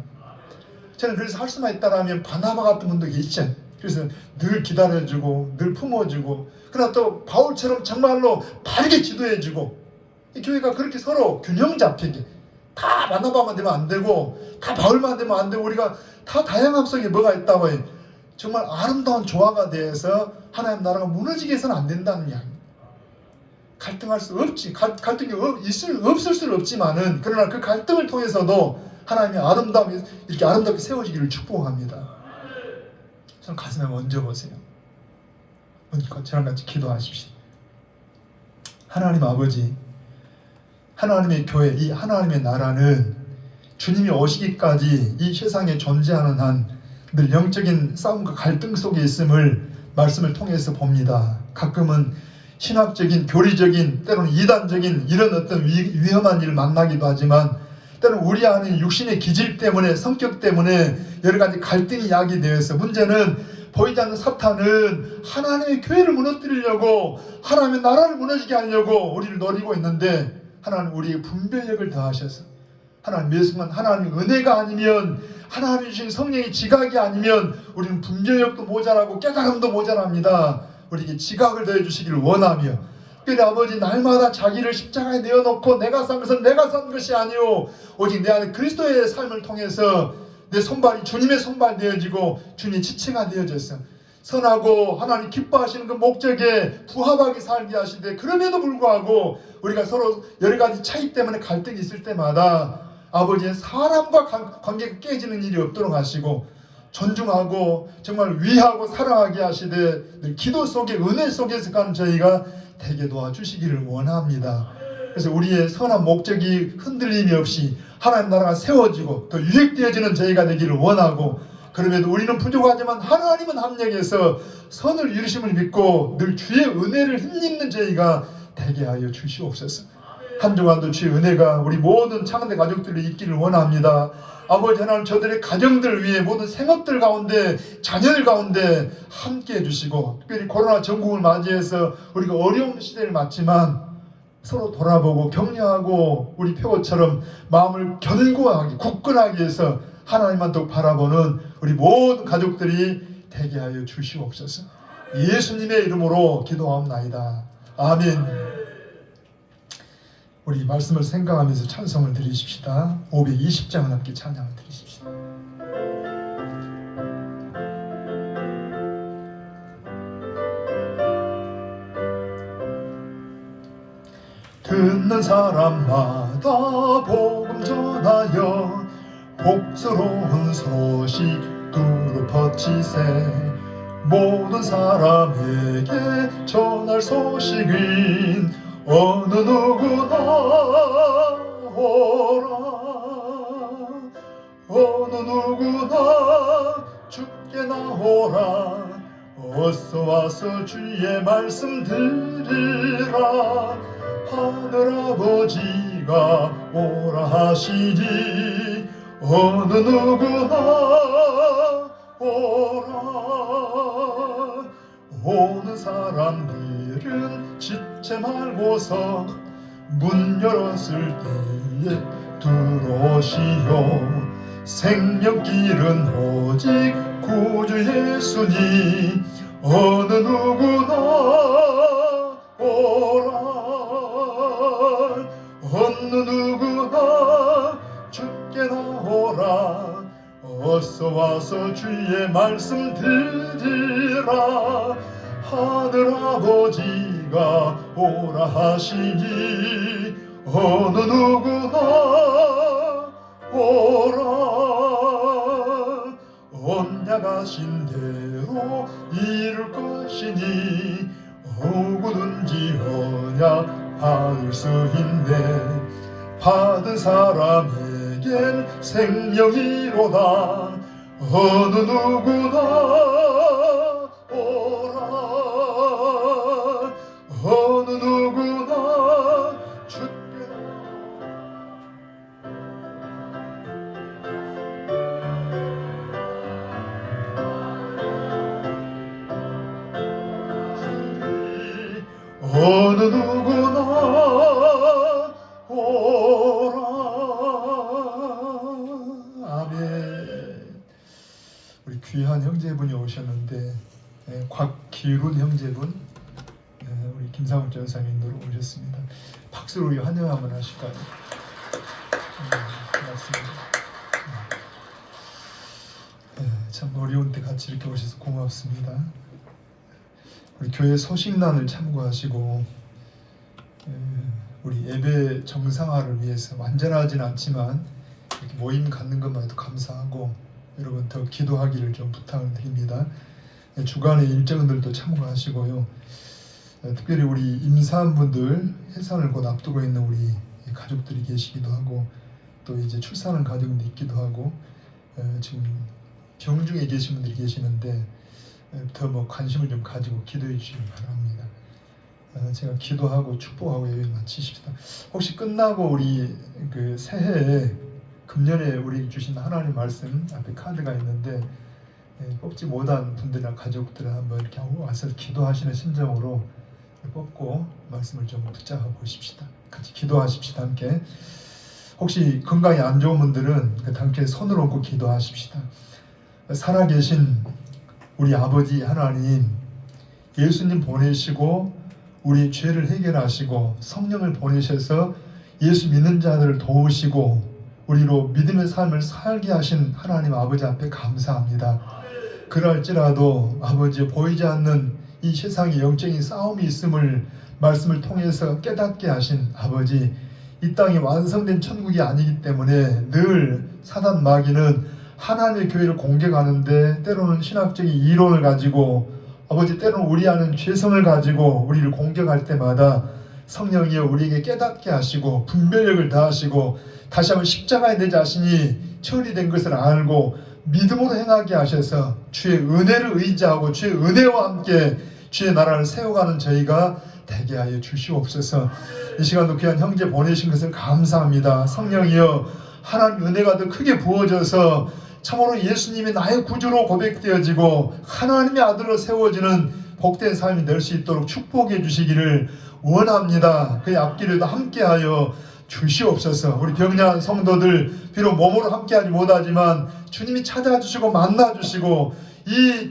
저는 그래서 할 수만 있다라면 바나바 같은 분도 계시죠. 그래서 늘 기다려주고 늘 품어주고 그러나 또 바울처럼 정말로 바르게 지도해주고 이 교회가 그렇게 서로 균형 잡히게 다 바나바만 되면 안 되고 다 바울만 되면 안 되고 우리가 다 다양함 속에 뭐가 있다고 해요. 정말 아름다운 조화가 돼서 하나님 나라가 무너지게 해서는 안 된다는 이야기입니다. 갈등할 수 없지. 갈등이 없을 수는 없지만은 그러나 그 갈등을 통해서도 하나님의 아름다움이 이렇게 아름답게 세워지기를 축복합니다. 저는 가슴에 얹어 보세요. 저랑 같이 기도하십시오. 하나님 아버지, 하나님의 교회, 이 하나님의 나라는 주님이 오시기까지 이 세상에 존재하는 한 늘 영적인 싸움과 갈등 속에 있음을 말씀을 통해서 봅니다. 가끔은 신학적인, 교리적인, 때로는 이단적인 이런 어떤 위험한 일을 만나기도 하지만 때로는 우리 안에 육신의 기질 때문에 성격 때문에 여러 가지 갈등이 야기되어서 문제는 보이지 않는 사탄은 하나님의 교회를 무너뜨리려고 하나님의 나라를 무너지게 하려고 우리를 노리고 있는데 하나님 우리의 분별력을 더하셔서 하나님 매 순간 하나님의 은혜가 아니면 하나님 주신 성령의 지각이 아니면 우리는 분별력도 모자라고 깨달음도 모자랍니다. 우리에게 지각을 더해 주시기를 원하며 특별히 아버지 날마다 자기를 십자가에 내어놓고 내가 산 것은 내가 산 것이 아니오 오직 내 안에 그리스도의 삶을 통해서 내 손발이 주님의 손발 되어지고 주님의 지체가 되어졌어. 선하고 하나님 기뻐하시는 그 목적에 부합하게 살게 하시되 그럼에도 불구하고 우리가 서로 여러 가지 차이 때문에 갈등이 있을 때마다 아버지의 사람과 관계가 깨지는 일이 없도록 하시고 존중하고 정말 위하고 사랑하게 하시되 늘 기도 속에 은혜 속에서 가는 저희가 되게 도와주시기를 원합니다. 그래서 우리의 선한 목적이 흔들림이 없이 하나님 나라가 세워지고 더 유익되어지는 저희가 되기를 원하고, 그럼에도 우리는 부족하지만 하나님은 합력해서 선을 이루심을 믿고 늘 주의 은혜를 힘입는 저희가 되게 하여 주시옵소서. 한 주간도 주의 은혜가 우리 모든 창대 가족들이 있기를 원합니다. 아버지 하나님, 저들의 가정들 위해 모든 생업들 가운데, 자녀들 가운데 함께 해주시고, 특별히 코로나 전국을 맞이해서 우리가 어려운 시대를 맞지만 서로 돌아보고 격려하고 우리 표고처럼 마음을 견고하게 굳건하게 해서 하나님만 더 바라보는 우리 모든 가족들이 되게 하여 주시옵소서. 예수님의 이름으로 기도하옵나이다. 아멘. 우리 말씀을 생각하면서 찬송을 드리십시다. 520장을 함께 찬양을 드리십시다. 듣는 사람마다 복음 전하여 복스러운 소식 두루 퍼치세. 모든 사람에게 전할 소식은 어느 누구나 오라. 어느 누구나 주께 나오라. 어서 와서 주의 말씀 들으라. 하늘아버지가 오라 하시니 어느 누구나 오라. 오는 사람들은 지체 말고서 문 열었을 때에 들어오시오. 생명길은 오직 구주 예수니 어느 누구나 오라. 어느 누구나 주께 나오라. 어서 와서 주의 말씀 들으라. 하늘아버지가 오라 하시니 어느 누구나 오라. 언약하신 대로 이룰 것이니 누구든지 언약 받을 수 있네. 받은 사람에겐 생명이로다. 어느 누구나 오라. 어느 누구나 주께 어느 누구나 오라. 아멘. 우리 귀한 형제분이 오셨는데, 곽기룬 형제분, 우리 김상욱 전사님도 오셨습니다. 박수로 우리 환영 한번 하실까요? 고맙습니다. 참 어려운 때 같이 이렇게 오셔서 고맙습니다. 우리 교회 소식란을 참고하시고, 우리 예배 정상화를 위해서 완전하진 않지만 이렇게 모임 갖는 것만 해도 감사하고, 여러분 더 기도하기를 좀 부탁을 드립니다. 주간의 일정들도 참고하시고요. 특별히 우리 임산분들 해산을 곧 앞두고 있는 우리 가족들이 계시기도 하고, 또 이제 출산한 가족도 있기도 하고, 지금 병중에 계신 분들이 계시는데 더 관심을 좀 가지고 기도해 주시기 바랍니다. 제가 기도하고 축복하고 예배 마치십시다. 혹시 끝나고 우리 그 새해에 금년에 우리 주신 하나님 말씀 앞에 카드가 있는데, 뽑지 못한 분들이나 가족들은 한번 이렇게 와서 기도하시는 심정으로 뽑고 말씀을 좀 붙잡아 보십시다. 같이 기도하십시다. 함께. 혹시 건강이 안 좋은 분들은 그 함께 손을 얹고 기도하십시다. 살아계신 우리 아버지 하나님, 예수님 보내시고 우리 죄를 해결하시고 성령을 보내셔서 예수 믿는 자들을 도우시고 우리로 믿음의 삶을 살게 하신 하나님 아버지 앞에 감사합니다. 그럴지라도 아버지, 보이지 않는 이 세상에 영적인 싸움이 있음을 말씀을 통해서 깨닫게 하신 아버지, 이 땅이 완성된 천국이 아니기 때문에 늘 사단 마귀는 하나님의 교회를 공격하는데, 때로는 신학적인 이론을 가지고, 아버지 때로는 우리 안에 죄성을 가지고 우리를 공격할 때마다 성령이여 우리에게 깨닫게 하시고 분별력을 다하시고 다시 한번 십자가에 내 자신이 처리된 것을 알고 믿음으로 행하게 하셔서 주의 은혜를 의지하고 주의 은혜와 함께 주의 나라를 세워가는 저희가 되게 하여 주시옵소서. 이 시간도 귀한 형제 보내신 것을 감사합니다. 성령이여 하나님 은혜가 더 크게 부어져서 참으로 예수님이 나의 구주로 고백되어지고 하나님의 아들로 세워지는 복된 삶이 될 수 있도록 축복해 주시기를 원합니다. 그의 앞길에도 함께하여 주시옵소서. 우리 병리한 성도들 비록 몸으로 함께하지 못하지만 주님이 찾아주시고 만나주시고 이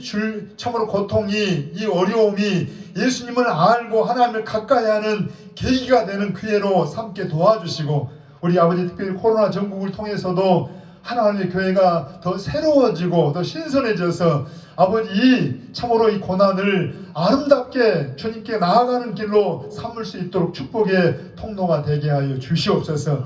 참으로 고통이 이 어려움이 예수님을 알고 하나님을 가까이 하는 계기가 되는 기회로 삼게 도와주시고 우리 아버지 특별히 코로나 전국을 통해서도 하나님의 교회가 더 새로워지고 더 신선해져서 아버지 이 참으로 이 고난을 아름답게 주님께 나아가는 길로 삼을 수 있도록 축복의 통로가 되게 하여 주시옵소서.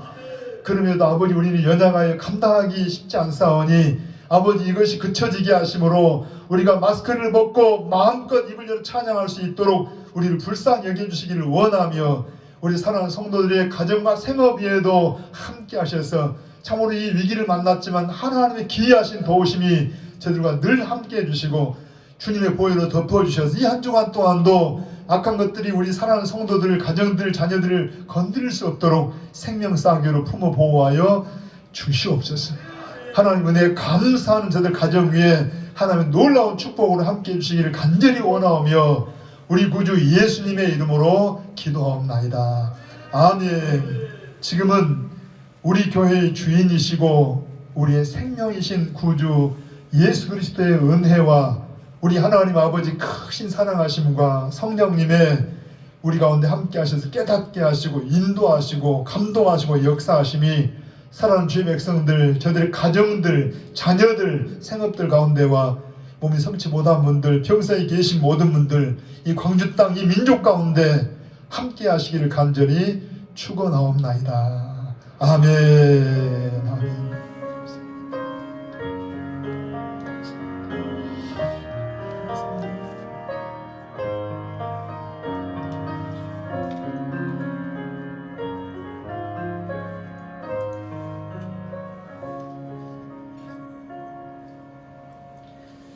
그럼에도 아버지 우리는 연약하여 감당하기 쉽지 않사오니 아버지 이것이 그쳐지게 하심으로 우리가 마스크를 벗고 마음껏 입을 열어 찬양할 수 있도록 우리를 불쌍히 여겨주시기를 원하며 우리 사랑하는 성도들의 가정과 생업 위에도 함께 하셔서 참으로 이 위기를 만났지만 하나님의 기이하신 도우심이 저들과 늘 함께 해주시고 주님의 보혈로 덮어주셔서 이 한 주간 동안도 악한 것들이 우리 사랑하는 성도들, 가정들, 자녀들을 건드릴 수 없도록 생명싸개로 품어 보호하여 주시옵소서. 하나님 은혜에 감사하는 저들 가정 위에 하나님의 놀라운 축복으로 함께 해주시기를 간절히 원하오며 우리 구주 예수님의 이름으로 기도하옵나이다. 아멘. 지금은 우리 교회의 주인이시고 우리의 생명이신 구주 예수 그리스도의 은혜와 우리 하나님 아버지 크신 사랑하심과 성령님의 우리 가운데 함께 하셔서 깨닫게 하시고 인도하시고 감동하시고 역사하심이 사랑하는 주의 백성들, 저들의 가정들, 자녀들, 생업들 가운데와 몸이 성치 못한 분들, 평생에 계신 모든 분들, 이 광주 땅, 이 민족 가운데 함께 하시기를 간절히 축원하옵나이다. 아멘. 아멘.